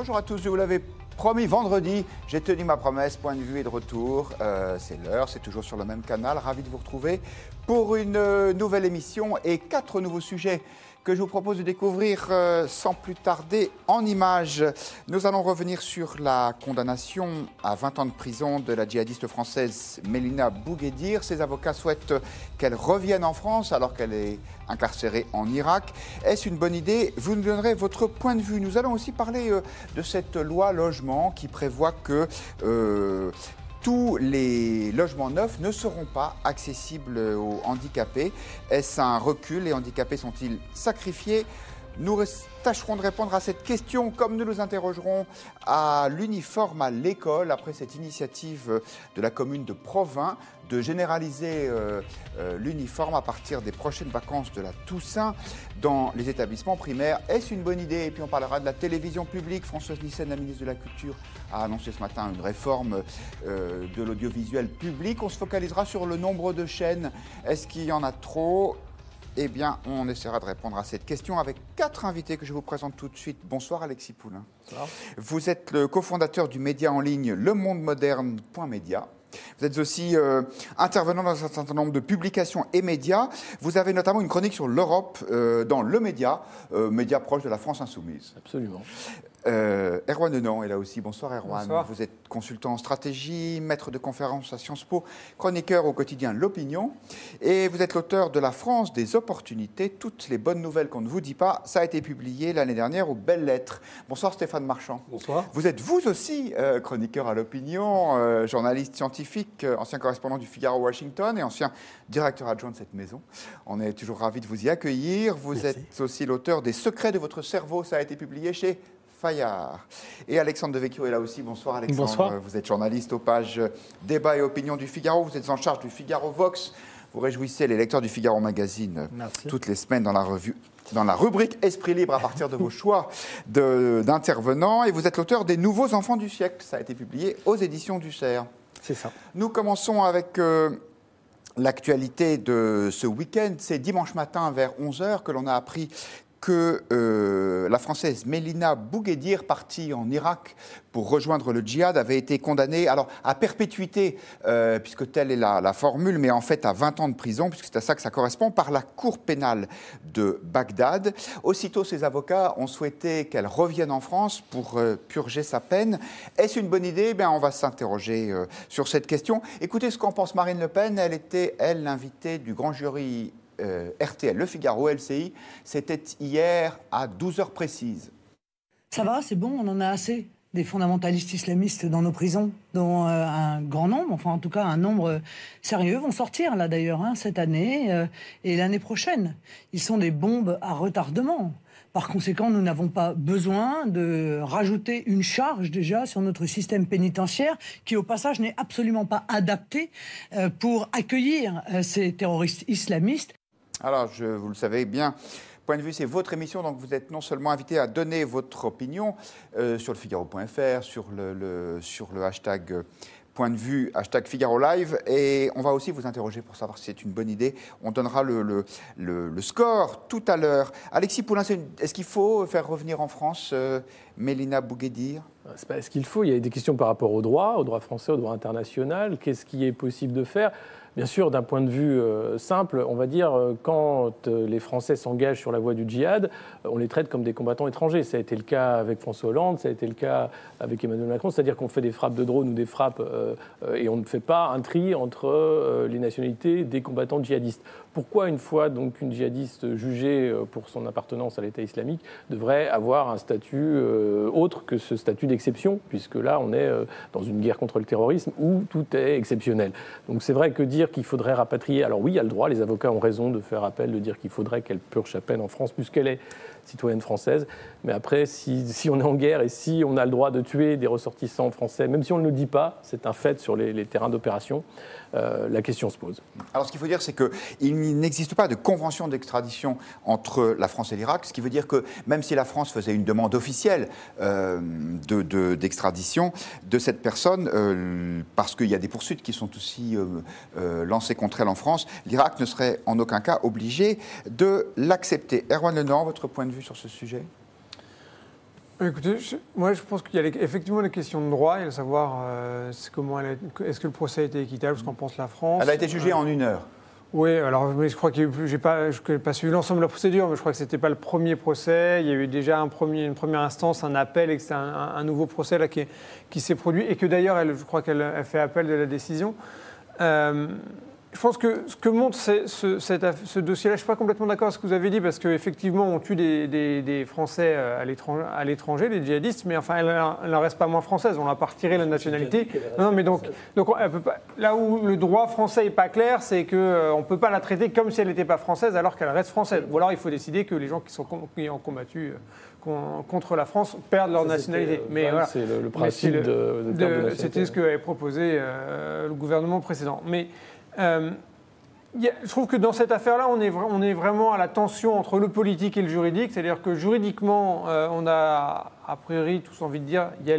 Bonjour à tous, je vous l'avais promis vendredi, j'ai tenu ma promesse, Point de vue est de retour, c'est l'heure, c'est toujours sur le même canal, ravi de vous retrouver pour une nouvelle émission et 4 nouveaux sujets que je vous propose de découvrir sans plus tarder en images. Nous allons revenir sur la condamnation à 20 ans de prison de la djihadiste française Mélina Bouguedir. Ses avocats souhaitent qu'elle revienne en France alors qu'elle est incarcérée en Irak. Est-ce une bonne idée? Vous nous donnerez votre point de vue. Nous allons aussi parler de cette loi logement qui prévoit que tous les logements neufs ne seront pas accessibles aux handicapés. Est-ce un recul? Les handicapés sont-ils sacrifiés? Nous tâcherons de répondre à cette question comme nous nous interrogerons à l'uniforme à l'école après cette initiative de la commune de Provins de généraliser l'uniforme à partir des prochaines vacances de la Toussaint dans les établissements primaires. Est-ce une bonne idée? Et puis on parlera de la télévision publique. Françoise Nyssen, la ministre de la Culture, a annoncé ce matin une réforme de l'audiovisuel public. On se focalisera sur le nombre de chaînes. Est-ce qu'il y en a trop? Eh bien, on essaiera de répondre à cette question avec 4 invités que je vous présente tout de suite. Bonsoir Alexis Poulain. Bonsoir. Vous êtes le cofondateur du média en ligne lemondemoderne.media. Vous êtes aussi intervenant dans un certain nombre de publications et médias. Vous avez notamment une chronique sur l'Europe dans Le Média, média proche de la France Insoumise. Absolument. Erwan Denon est là aussi. Bonsoir Erwan. Bonsoir. Vous êtes consultant en stratégie, maître de conférences à Sciences Po, chroniqueur au quotidien L'Opinion. Et vous êtes l'auteur de La France des opportunités, toutes les bonnes nouvelles qu'on ne vous dit pas. Ça a été publié l'année dernière aux Belles Lettres. Bonsoir Stéphane Marchand. Bonsoir. Vous êtes vous aussi chroniqueur à L'Opinion, journaliste scientifique, ancien correspondant du Figaro Washington et ancien directeur adjoint de cette maison. On est toujours ravis de vous y accueillir. Vous Merci. êtes aussi l'auteur des Secrets de votre cerveau. Ça a été publié chez Fayard. Et Alexandre Devecchio est là aussi. Bonsoir Alexandre. Bonsoir. Vous êtes journaliste aux pages Débat et Opinion du Figaro. Vous êtes en charge du Figaro Vox. Vous réjouissez les lecteurs du Figaro Magazine toutes les semaines dans la rubrique Esprit libre à partir de vos choix d'intervenants. Et vous êtes l'auteur des Nouveaux enfants du siècle. Ça a été publié aux éditions du Cerf. C'est ça. Nous commençons avec l'actualité de ce week-end. C'est dimanche matin vers 11h que l'on a appris que la Française Mélina Bouguedir, partie en Irak pour rejoindre le djihad, avait été condamnée à perpétuité, puisque telle est la formule, mais en fait à 20 ans de prison, puisque c'est à ça que ça correspond, par la Cour pénale de Bagdad. Aussitôt, ses avocats ont souhaité qu'elle revienne en France pour purger sa peine. Est-ce une bonne idée? On va s'interroger sur cette question. Écoutez ce qu'en pense Marine Le Pen. Elle était, l'invitée du grand jury RTL, Le Figaro, LCI, c'était hier à 12h précises. Ça va, c'est bon, on en a assez des fondamentalistes islamistes dans nos prisons, dont un grand nombre, enfin en tout cas un nombre sérieux, vont sortir là d'ailleurs cette année et l'année prochaine. Ils sont des bombes à retardement. Par conséquent, nous n'avons pas besoin de rajouter une charge déjà sur notre système pénitentiaire qui, au passage, n'est absolument pas adapté pour accueillir ces terroristes islamistes. Alors, vous le savez bien, Point de vue, c'est votre émission, donc vous êtes non seulement invité à donner votre opinion sur le Figaro.fr, sur le hashtag Point de vue, hashtag Figaro Live, et on va aussi vous interroger pour savoir si c'est une bonne idée. On donnera le score tout à l'heure. Alexis Poulain, est-ce qu'il faut faire revenir en France Mélina Bouguedir? C'est pas ce qu'il faut. Il y a des questions par rapport au droit français, au droit international. Qu'est-ce qui est possible de faire? Bien sûr, d'un point de vue simple, on va dire, quand les Français s'engagent sur la voie du djihad, on les traite comme des combattants étrangers. Ça a été le cas avec François Hollande, ça a été le cas avec Emmanuel Macron, c'est-à-dire qu'on fait des frappes de drone ou des frappes et on ne fait pas un tri entre les nationalités des combattants djihadistes. Pourquoi, une fois donc une djihadiste jugée pour son appartenance à l'État islamique, devrait avoir un statut autre que ce statut d'exception, puisque là, on est dans une guerre contre le terrorisme où tout est exceptionnel. Donc c'est vrai que dire qu'il faudrait rapatrier, alors oui, il y a le droit, les avocats ont raison de faire appel, de dire qu'il faudrait qu'elle purge sa peine en France, puisqu'elle est citoyenne française. Mais après, si on est en guerre et si on a le droit de tuer des ressortissants français, même si on ne le dit pas, c'est un fait sur les terrains d'opération, la question se pose. Alors, ce qu'il faut dire, c'est qu'il n'existe pas de convention d'extradition entre la France et l'Irak, ce qui veut dire que même si la France faisait une demande officielle d'extradition de cette personne, parce qu'il y a des poursuites qui sont aussi lancées contre elle en France, l'Irak ne serait en aucun cas obligé de l'accepter. Erwan Lenormand, votre point de vue sur ce sujet ? Écoutez, moi je pense qu'il y a effectivement les questions de droit, il y a à savoir est-ce que le procès a été équitable, ce qu'en pense la France. Elle a été jugée en 1 heure. Oui, alors mais je crois qu'il y a eu, je n'ai pas suivi l'ensemble de la procédure, mais je crois que ce n'était pas le premier procès. Il y a eu déjà une première instance, un appel, et que c'est un nouveau procès là, qui s'est produit, et que d'ailleurs, je crois qu'elle fait appel de la décision. Je pense que ce que montre ce dossier-là, je ne suis pas complètement d'accord avec ce que vous avez dit, parce qu'effectivement, on tue des Français à l'étranger, les djihadistes, mais enfin, elle n'en reste pas moins française, on n'a pas retiré la nationalité. Non, mais donc elle peut pas, là où le droit français n'est pas clair, c'est qu'on ne peut pas la traiter comme si elle n'était pas française, alors qu'elle reste française. Ou alors il faut décider que les gens qui ont combattu contre la France perdent leur nationalité. Mais voilà, c'est le principe de nationalité. C'était ce qu'avait proposé le gouvernement précédent. Mais je trouve que dans cette affaire-là, on est vraiment à la tension entre le politique et le juridique. C'est-à-dire que juridiquement, on a a priori tous envie de dire il y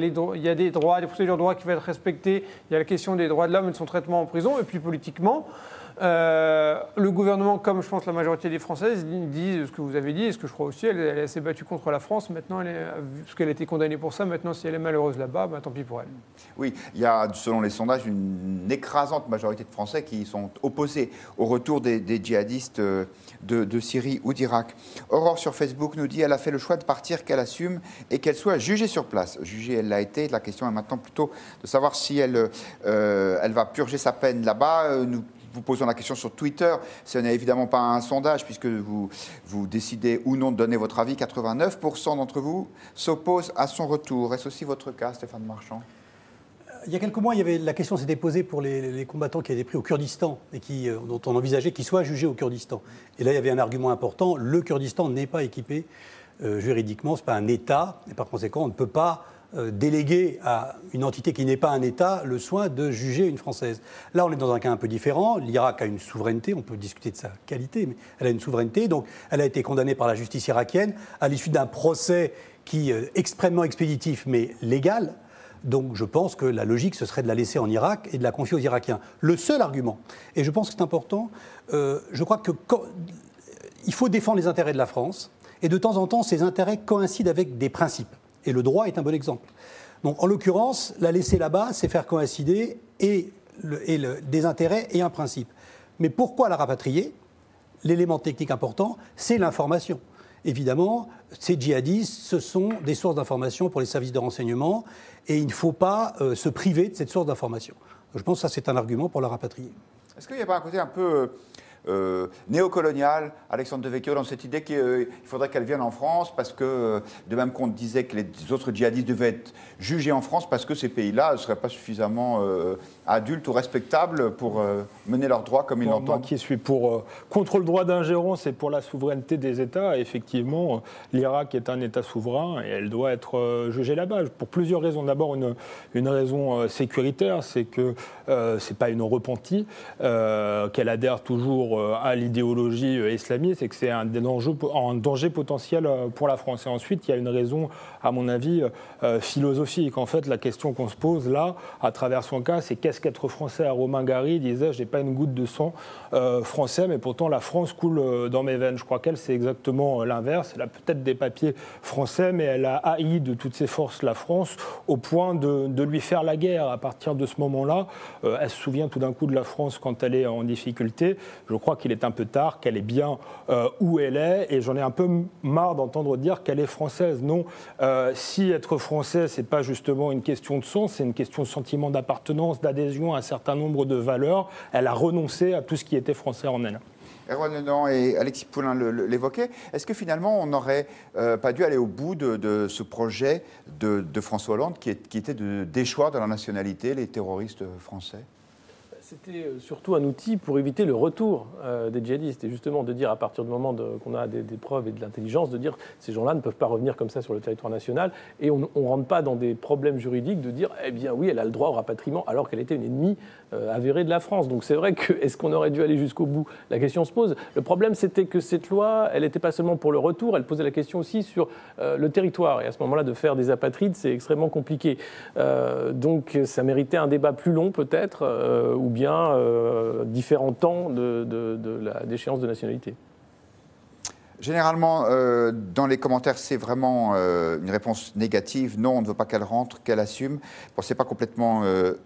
a des droits, des procédures de droit qui vont être respectées. Il y a la question des droits de l'homme et de son traitement en prison. Et puis politiquement, le gouvernement, comme je pense la majorité des Françaises, dit ce que vous avez dit, et ce que je crois aussi, elle s'est battue contre la France. Maintenant, parce qu'elle a été condamnée pour ça, maintenant, si elle est malheureuse là-bas, tant pis pour elle. Oui, il y a, selon les sondages, une écrasante majorité de Français qui sont opposés au retour des djihadistes de Syrie ou d'Irak. Aurore sur Facebook nous dit elle a fait le choix de partir, qu'elle assume et qu'elle soit jugée sur place. Jugée, elle l'a été. La question est maintenant plutôt de savoir si elle va purger sa peine là-bas. Nous vous posons la question sur Twitter. Ce n'est évidemment pas un sondage puisque vous décidez ou non de donner votre avis. 89% d'entre vous s'opposent à son retour. Est-ce aussi votre cas, Stéphane Marchand ? Il y a quelques mois, la question s'était posée pour les combattants qui étaient pris au Kurdistan et dont on envisageait qu'ils soient jugés au Kurdistan. Et là, il y avait un argument important. Le Kurdistan n'est pas équipé juridiquement. Ce n'est pas un État. Et par conséquent, on ne peut pas déléguer à une entité qui n'est pas un État le soin de juger une Française. Là, on est dans un cas un peu différent. L'Irak a une souveraineté, on peut discuter de sa qualité, mais elle a une souveraineté. Donc, elle a été condamnée par la justice irakienne à l'issue d'un procès qui est extrêmement expéditif, mais légal. Donc, je pense que la logique, ce serait de la laisser en Irak et de la confier aux Irakiens. Le seul argument, et je pense que c'est important, je crois qu'il faut défendre les intérêts de la France, et de temps en temps, ces intérêts coïncident avec des principes. Et le droit est un bon exemple. Donc, en l'occurrence, la laisser là-bas, c'est faire coïncider des intérêts et un principe. Mais pourquoi la rapatrier ? L'élément technique important, c'est l'information. Évidemment, ces djihadistes, ce sont des sources d'information pour les services de renseignement et il ne faut pas se priver de cette source d'information. Je pense que ça, c'est un argument pour la rapatrier. Est-ce qu'il n'y a pas un côté un peu néocolonial, Alexandre Devecchio, dans cette idée qu'il faudrait qu'elle vienne en France parce que, de même qu'on disait que les autres djihadistes devaient être jugés en France parce que ces pays-là ne seraient pas suffisamment adultes ou respectables pour mener leurs droits comme ils l'entendent. Moi qui suis contre le droit d'ingérence et pour la souveraineté des États, effectivement, l'Irak est un État souverain et elle doit être jugée là-bas pour plusieurs raisons. D'abord, une raison sécuritaire, c'est que ce n'est pas une repentie, qu'elle adhère toujours à l'idéologie islamiste et que c'est un danger potentiel pour la France. Et ensuite, il y a une raison, à mon avis, philosophique. En fait, la question qu'on se pose là, à travers son cas, c'est qu'est-ce qu'être français ? Romain Gary disait « j'ai pas une goutte de sang français, mais pourtant la France coule dans mes veines ». Je crois qu'elle, c'est exactement l'inverse. Elle a peut-être des papiers français, mais elle a haï de toutes ses forces la France au point de lui faire la guerre. À partir de ce moment-là, elle se souvient tout d'un coup de la France quand elle est en difficulté. Je crois qu'il est un peu tard, qu'elle est bien où elle est, et j'en ai un peu marre d'entendre dire qu'elle est française. Non, si être français, c'est pas justement une question de sens, c'est une question de sentiment d'appartenance, d'adhésion à un certain nombre de valeurs. Elle a renoncé à tout ce qui était français en elle. Erwan Lenan et Alexis Poulain l'évoquaient. Est-ce que finalement, on n'aurait pas dû aller au bout de ce projet de François Hollande qui était de déchoir de la nationalité les terroristes français ? C'était surtout un outil pour éviter le retour des djihadistes et justement de dire à partir du moment qu'on a des preuves et de l'intelligence, de dire ces gens-là ne peuvent pas revenir comme ça sur le territoire national et on ne rentre pas dans des problèmes juridiques de dire eh bien oui, elle a le droit au rapatriement alors qu'elle était une ennemie avérée de la France. Donc c'est vrai que est-ce qu'on aurait dû aller jusqu'au bout ? La question se pose. Le problème c'était que cette loi, elle n'était pas seulement pour le retour, elle posait la question aussi sur le territoire et à ce moment-là de faire des apatrides, c'est extrêmement compliqué. Donc ça méritait un débat plus long peut-être ou bien différents temps de la déchéance de nationalité. Généralement, dans les commentaires, c'est vraiment une réponse négative. Non, on ne veut pas qu'elle rentre, qu'elle assume. Bon, ce n'est pas complètement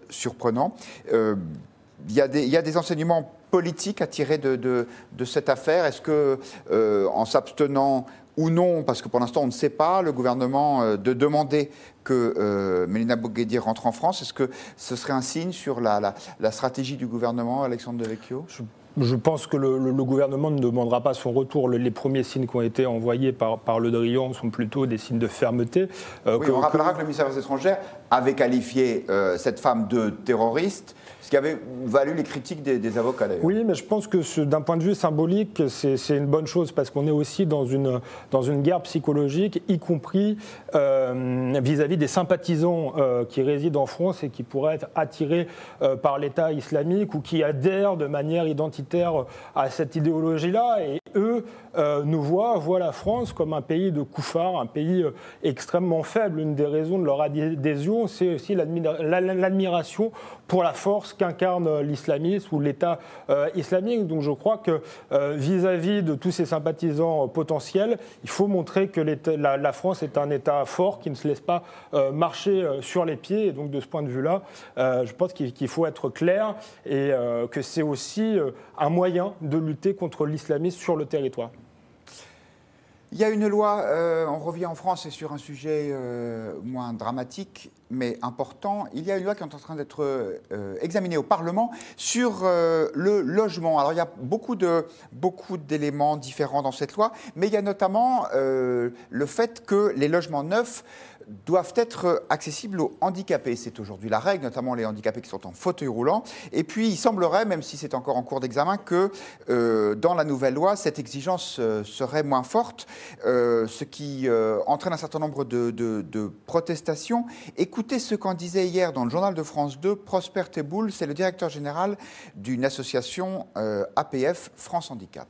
surprenant. Il y a des enseignements politiques à tirer de cette affaire. Est-ce que, en s'abstenant ou non, parce que pour l'instant on ne sait pas, le gouvernement de demander que Mélina Bouguedir rentre en France, est-ce que ce serait un signe sur la stratégie du gouvernement, Alexandre Devecchio ? Je pense que le gouvernement ne demandera pas son retour. Les premiers signes qui ont été envoyés par Le Drian sont plutôt des signes de fermeté. Oui, on rappellera que le ministère des Affaires étrangères avait qualifié cette femme de terroriste, ce qui avait valu les critiques des avocats d'ailleurs. Oui, mais je pense que d'un point de vue symbolique, c'est une bonne chose parce qu'on est aussi dans une guerre psychologique, y compris vis-à-vis des sympathisants qui résident en France et qui pourraient être attirés par l'État islamique ou qui adhèrent de manière identitaire à cette idéologie-là. Et eux voient la France comme un pays de koufars, un pays extrêmement faible. Une des raisons de leur adhésion, c'est aussi l'admiration pour la force qu'incarne l'islamisme ou l'État islamique. Donc je crois que vis-à-vis de tous ces sympathisants potentiels, il faut montrer que la France est un État fort qui ne se laisse pas marcher sur les pieds. Et donc de ce point de vue-là, je pense qu'il faut être clair et que c'est aussi un moyen de lutter contre l'islamisme sur le territoire. Il y a une loi, on revient en France, et sur un sujet moins dramatique, mais important. Il y a une loi qui est en train d'être examinée au Parlement sur le logement. Alors, il y a beaucoup d'éléments différents dans cette loi, mais il y a notamment le fait que les logements neufs doivent être accessibles aux handicapés. C'est aujourd'hui la règle, notamment les handicapés qui sont en fauteuil roulant. Et puis, il semblerait, même si c'est encore en cours d'examen, que dans la nouvelle loi, cette exigence serait moins forte, ce qui entraîne un certain nombre de protestations. Écoutez ce qu'en disait hier dans le journal de France 2, Prosper Teboul, c'est le directeur général d'une association APF France Handicap.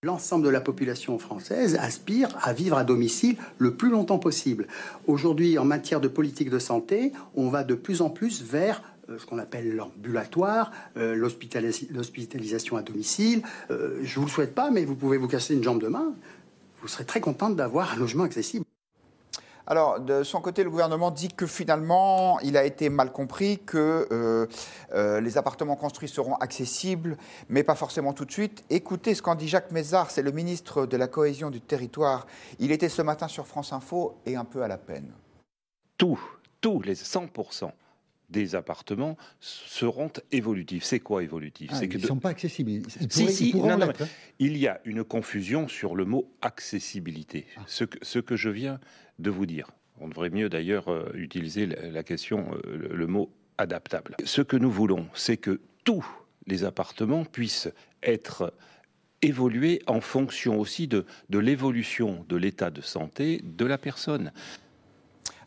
L'ensemble de la population française aspire à vivre à domicile le plus longtemps possible. Aujourd'hui, en matière de politique de santé, on va de plus en plus vers ce qu'on appelle l'ambulatoire, l'hospitalisation à domicile. Je ne vous le souhaite pas, mais vous pouvez vous casser une jambe demain. Vous serez très contente d'avoir un logement accessible. Alors, de son côté, le gouvernement dit que finalement, il a été mal compris, que les appartements construits seront accessibles, mais pas forcément tout de suite. Écoutez ce qu'en dit Jacques Mézard, c'est le ministre de la Cohésion du Territoire. Il était ce matin sur France Info et un peu à la peine. Tous les 100% des appartements seront évolutifs. C'est quoi évolutif? Ils ne sont pas accessibles. Il y a une confusion sur le mot accessibilité. Ce que je viens de vous dire. On devrait mieux d'ailleurs utiliser le mot adaptable. Ce que nous voulons, c'est que tous les appartements puissent être évolués en fonction aussi de l'évolution de l'état de santé de la personne.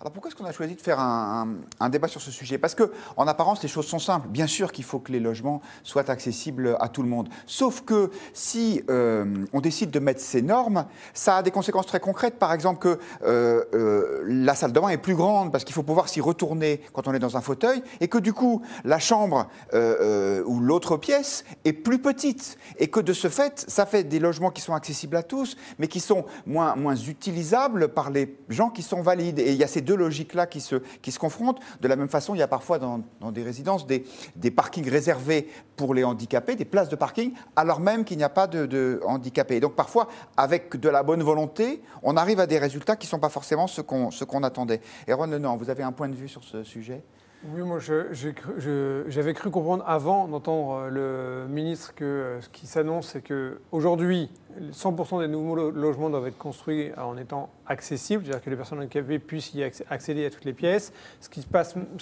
Alors pourquoi est-ce qu'on a choisi de faire un débat sur ce sujet? Parce qu'en apparence, les choses sont simples. Bien sûr qu'il faut que les logements soient accessibles à tout le monde. Sauf que si on décide de mettre ces normes, ça a des conséquences très concrètes. Par exemple, que la salle de bain est plus grande parce qu'il faut pouvoir s'y retourner quand on est dans un fauteuil et que du coup, la chambre ou l'autre pièce est plus petite. Et que de ce fait, ça fait des logements qui sont accessibles à tous, mais qui sont moins utilisables par les gens qui sont valides. Et il y a ces deux logiques-là qui se confrontent. De la même façon, il y a parfois dans des résidences des parkings réservés pour les handicapés, des places de parking, alors même qu'il n'y a pas de handicapés. Et donc parfois, avec de la bonne volonté, on arrive à des résultats qui ne sont pas forcément ce qu'on attendait. Erwan Lenormand, vous avez un point de vue sur ce sujet ? Oui, moi j'avais cru comprendre avant d'entendre le ministre que ce qui s'annonce, c'est qu'aujourd'hui, 100% des nouveaux logements doivent être construits en étant accessibles, c'est-à-dire que les personnes handicapées puissent y accéder à toutes les pièces. Ce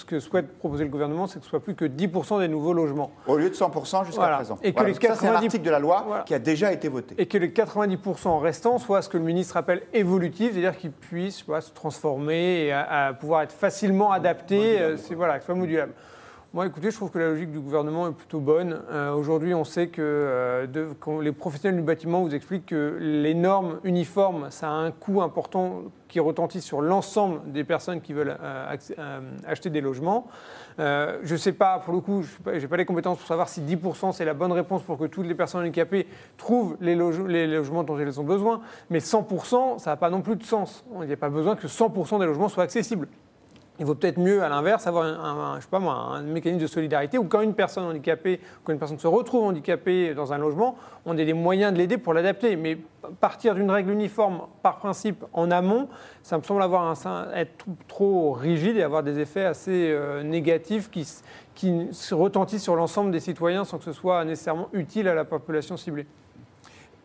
que souhaite proposer le gouvernement, c'est que ce soit plus que 10% des nouveaux logements. Au lieu de 100% jusqu'à présent. Et que les 90... Ça, c'est un article de la loi qui a déjà été voté. Et que les 90% restants soient ce que le ministre appelle évolutifs, c'est-à-dire qu'ils puissent se transformer et à pouvoir être facilement adaptés, que ce soit modulable. Moi, écoutez, je trouve que la logique du gouvernement est plutôt bonne. Aujourd'hui, on sait que quand les professionnels du bâtiment vous expliquent que les normes uniformes, ça a un coût important qui retentit sur l'ensemble des personnes qui veulent acheter des logements. Je ne sais pas, pour le coup, je n'ai pas les compétences pour savoir si 10% c'est la bonne réponse pour que toutes les personnes handicapées trouvent les logements dont elles ont besoin, mais 100%, ça n'a pas non plus de sens. Il n'y a pas besoin que 100% des logements soient accessibles. Il vaut peut-être mieux, à l'inverse, avoir un mécanisme de solidarité où quand une personne handicapée, quand une personne se retrouve handicapée dans un logement, on a des moyens de l'aider pour l'adapter. Mais partir d'une règle uniforme, par principe, en amont, ça me semble être trop rigide et avoir des effets assez négatifs qui se retentissent sur l'ensemble des citoyens sans que ce soit nécessairement utile à la population ciblée.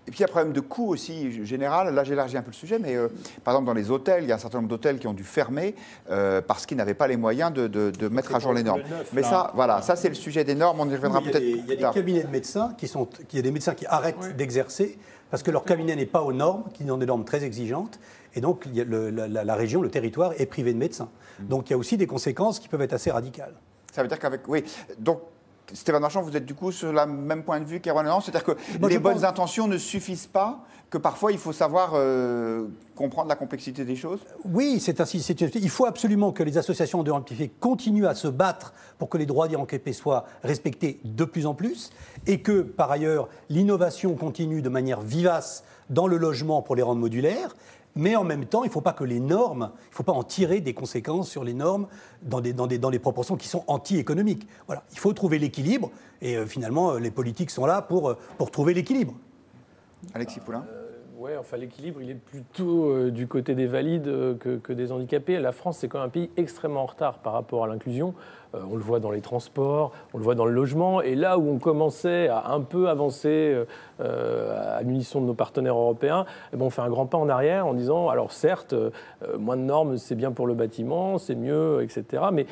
Et puis il y a un problème de coût aussi général. Là, j'élargis un peu le sujet, mais par exemple, dans les hôtels, il y a un certain nombre d'hôtels qui ont dû fermer parce qu'ils n'avaient pas les moyens de mettre à jour les normes. Mais ça, voilà, ça c'est le sujet des normes. On y reviendra peut-être plus tard. Il y a des cabinets de médecins il y a des médecins qui arrêtent d'exercer parce que leur cabinet n'est pas aux normes, qui ont des normes très exigeantes. Et donc, la région, le territoire est privé de médecins. Donc, il y a aussi des conséquences qui peuvent être assez radicales. Ça veut dire qu'avec... Oui, donc... Stéphane Marchand, vous êtes du coup sur le même point de vue qu'Erwan Lenoir, c'est-à-dire que les bonnes intentions ne suffisent pas, que parfois il faut savoir comprendre la complexité des choses? Oui, c'est ainsi. Il faut absolument que les associations de handicapés continuent à se battre pour que les droits des handicapés soient respectés de plus en plus et que, par ailleurs, l'innovation continue de manière vivace dans le logement pour les rendre modulaires. Mais en même temps, il ne faut pas que les normes, il ne faut pas en tirer des conséquences sur les normes dans des proportions qui sont anti-économiques. Voilà, il faut trouver l'équilibre et finalement, les politiques sont là pour trouver l'équilibre. Alexis Poulain. Oui, enfin l'équilibre, il est plutôt du côté des valides que des handicapés. La France, c'est quand même un pays extrêmement en retard par rapport à l'inclusion. On le voit dans les transports, on le voit dans le logement. Et là où on commençait à un peu avancer à l'unisson de nos partenaires européens, on fait un grand pas en arrière en disant, alors certes, moins de normes, c'est bien pour le bâtiment, c'est mieux, etc. Mais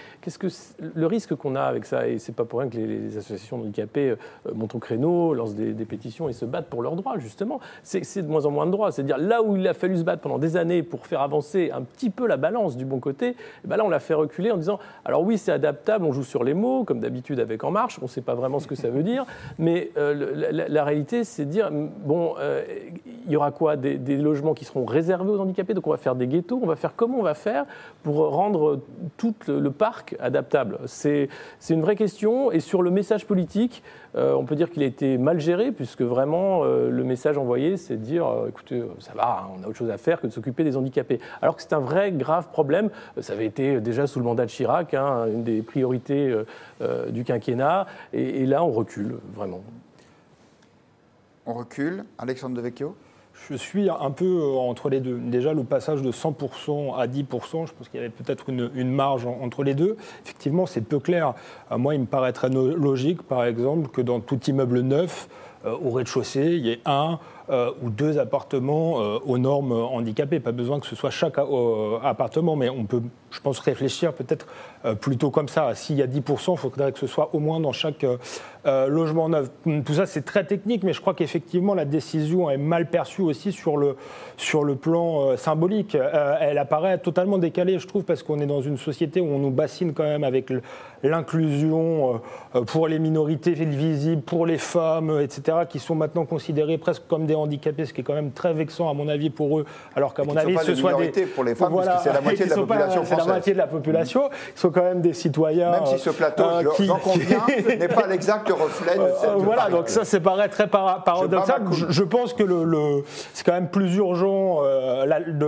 le risque qu'on a avec ça, et c'est pas pour rien que les associations handicapées montent au créneau, lancent des pétitions et se battent pour leurs droits, justement, c'est de moins en moins de droits. C'est-à-dire là où il a fallu se battre pendant des années pour faire avancer un petit peu la balance du bon côté, là on l'a fait reculer en disant, alors oui, c'est adaptable, on joue sur les mots, comme d'habitude avec En Marche, on ne sait pas vraiment ce que ça veut dire, mais la réalité, c'est de dire, il y aura quoi, des logements qui seront réservés aux handicapés, donc on va faire des ghettos, comment on va faire pour rendre tout le parc adaptable? C'est une vraie question, et sur le message politique, on peut dire qu'il a été mal géré, puisque vraiment, le message envoyé, c'est de dire, écoutez, ça va, on a autre chose à faire que de s'occuper des handicapés. Alors que c'est un vrai grave problème, ça avait été déjà sous le mandat de Chirac, une des priorités du quinquennat, et là, on recule, vraiment. On recule. Alexandre Devecchio? Je suis un peu entre les deux. Déjà, le passage de 100% à 10%, je pense qu'il y avait peut-être une marge entre les deux. Effectivement, c'est peu clair. Moi, il me paraîtrait logique, par exemple, que dans tout immeuble neuf, au rez-de-chaussée, il y ait un ou deux appartements aux normes handicapées. Pas besoin que ce soit chaque appartement, mais on peut, je pense, réfléchir peut-être plutôt comme ça. S'il y a 10%, il faudrait que ce soit au moins dans chaque logement neuf. Tout ça, c'est très technique, mais je crois qu'effectivement, la décision est mal perçue aussi sur le plan symbolique. Elle apparaît totalement décalée, je trouve, parce qu'on est dans une société où on nous bassine quand même avec l'inclusion pour les minorités visibles, pour les femmes, etc., qui sont maintenant considérées presque comme des handicapés, ce qui est quand même très vexant à mon avis pour eux, alors qu'à mon avis ce soit des pour les femmes, voilà, parce que c'est la moitié de la population française. C'est la moitié de la population, ils sont quand même des citoyens. Même si ce plateau, j'en conviens, n'est pas l'exact reflet de cette voilà, donc ça paraît très paradoxal. Je pense que c'est quand même plus urgent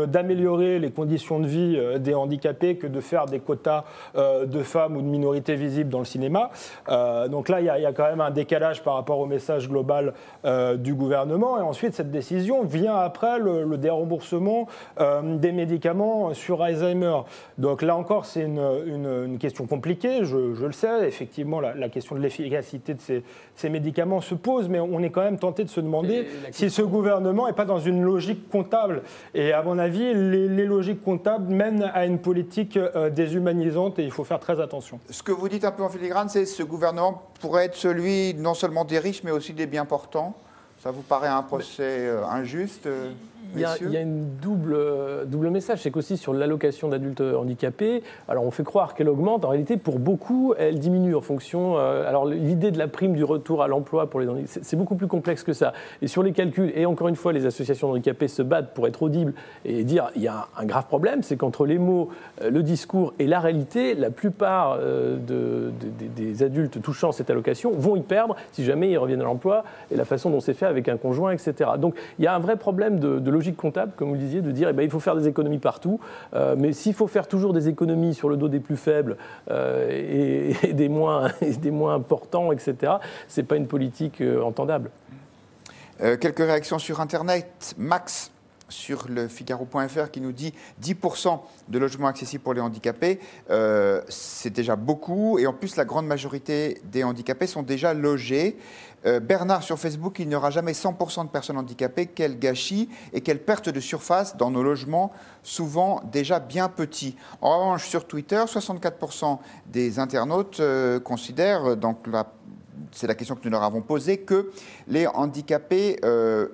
d'améliorer les conditions de vie des handicapés que de faire des quotas de femmes ou de minorités visibles dans le cinéma. Donc là, il y a quand même un décalage par rapport au message global du gouvernement. Et ensuite, cette décision vient après le déremboursement des médicaments sur Alzheimer. Donc là encore, c'est une question compliquée, je le sais. Effectivement, la question de l'efficacité de ces médicaments se pose, mais on est quand même tenté de se demander si ce gouvernement n'est pas dans une logique comptable. Et à mon avis, les logiques comptables mènent à une politique déshumanisante et il faut faire très attention. Ce que vous dites un peu en filigrane, c'est que ce gouvernement pourrait être celui non seulement des riches, mais aussi des bien portants. Ça vous paraît un procès injuste? Il y a une double message, c'est qu'aussi sur l'allocation d'adultes handicapés, alors on fait croire qu'elle augmente, en réalité pour beaucoup elle diminue en fonction, alors l'idée de la prime du retour à l'emploi pour les handicapés, c'est beaucoup plus complexe que ça. Et sur les calculs, et encore une fois les associations handicapées se battent pour être audibles et dire il y a un grave problème, c'est qu'entre les mots, le discours et la réalité, la plupart des adultes touchant cette allocation vont y perdre si jamais ils reviennent à l'emploi et la façon dont c'est fait avec un conjoint, etc. Donc il y a un vrai problème de logique comptable, comme vous le disiez, de dire il faut faire des économies partout, mais s'il faut faire toujours des économies sur le dos des plus faibles et des moins importants, etc., ce n'est pas une politique entendable. Quelques réactions sur Internet. Max, sur le Figaro.fr, qui nous dit 10% de logements accessibles pour les handicapés, c'est déjà beaucoup. Et en plus, la grande majorité des handicapés sont déjà logés. Bernard, sur Facebook, il n'y aura jamais 100% de personnes handicapées. Quel gâchis et quelle perte de surface dans nos logements, souvent déjà bien petits. En revanche, sur Twitter, 64% des internautes considèrent, donc c'est la question que nous leur avons posée, que les handicapés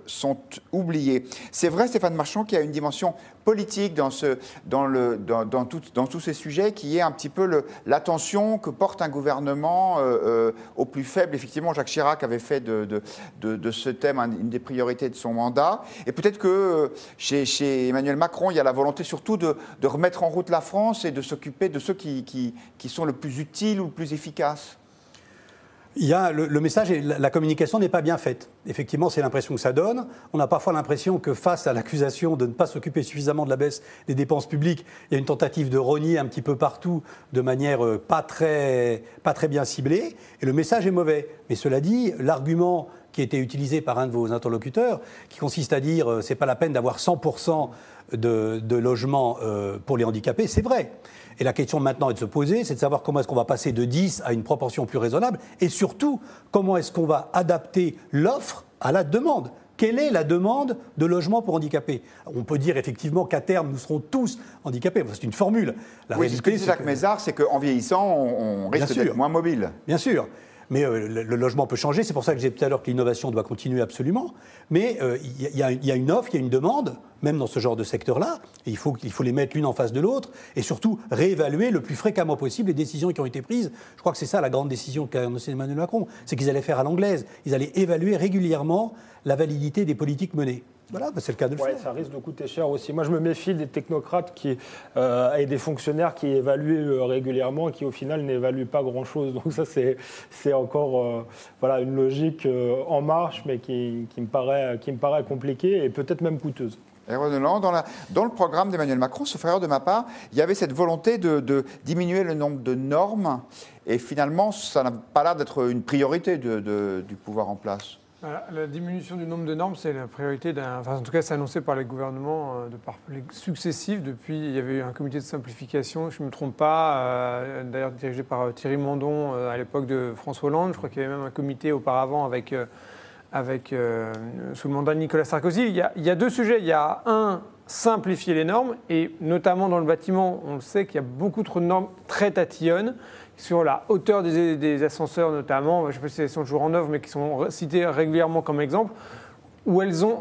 sont oubliés. C'est vrai, Stéphane Marchand, qu'il y a une dimension politique dans tous ces sujets, qui est un petit peu l'attention que porte un gouvernement aux plus faibles. Effectivement, Jacques Chirac avait fait de ce thème une des priorités de son mandat. Et peut-être que chez Emmanuel Macron, il y a la volonté surtout de remettre en route la France et de s'occuper de ceux qui sont le plus utiles ou le plus efficaces. Il y a le message et la communication n'est pas bien faite. Effectivement, c'est l'impression que ça donne. On a parfois l'impression que face à l'accusation de ne pas s'occuper suffisamment de la baisse des dépenses publiques, il y a une tentative de rogner un petit peu partout de manière pas très bien ciblée. Et le message est mauvais. Mais cela dit, l'argument qui a été utilisé par un de vos interlocuteurs, qui consiste à dire c'est pas la peine d'avoir 100% de logements pour les handicapés, c'est vrai. Et la question maintenant est de se poser, c'est de savoir comment est-ce qu'on va passer de 10 à une proportion plus raisonnable et surtout, comment est-ce qu'on va adapter l'offre à la demande. Quelle est la demande de logement pour handicapés ? On peut dire effectivement qu'à terme, nous serons tous handicapés. C'est une formule. Oui, ce que dit Jacques Mézard, c'est qu'en vieillissant, on risque d'être moins mobile. Bien sûr. Mais le logement peut changer. C'est pour ça que j'ai dit tout à l'heure que l'innovation doit continuer absolument. Mais il y a une offre, il y a une demande, même dans ce genre de secteur-là. Et il faut les mettre l'une en face de l'autre. Et surtout, réévaluer le plus fréquemment possible les décisions qui ont été prises. Je crois que c'est ça la grande décision qu'a annoncée Emmanuel Macron. C'est qu'ils allaient faire à l'anglaise. Ils allaient évaluer régulièrement la validité des politiques menées. Voilà, c'est le cas de le faire. Ça risque de coûter cher aussi. Moi, je me méfie des technocrates et des fonctionnaires qui évaluent régulièrement et qui, au final, n'évaluent pas grand-chose. Donc ça, c'est encore une logique en marche, mais qui me paraît compliquée et peut-être même coûteuse. Et Renan, dans le programme d'Emmanuel Macron, sauf erreur de ma part, il y avait cette volonté de diminuer le nombre de normes. Et finalement, ça n'a pas l'air d'être une priorité du pouvoir en place. La diminution du nombre de normes, c'est la priorité en tout cas, c'est annoncé par les gouvernements successifs. Depuis, il y avait eu un comité de simplification, je ne me trompe pas, d'ailleurs dirigé par Thierry Mandon à l'époque de François Hollande. Je crois qu'il y avait même un comité auparavant sous le mandat de Nicolas Sarkozy. Il y a deux sujets. Il y a simplifier les normes, et notamment dans le bâtiment, on le sait qu'il y a beaucoup trop de normes très tatillonnes. Sur la hauteur des ascenseurs notamment, je ne sais pas si elles sont toujours en œuvre, mais qui sont citées régulièrement comme exemple,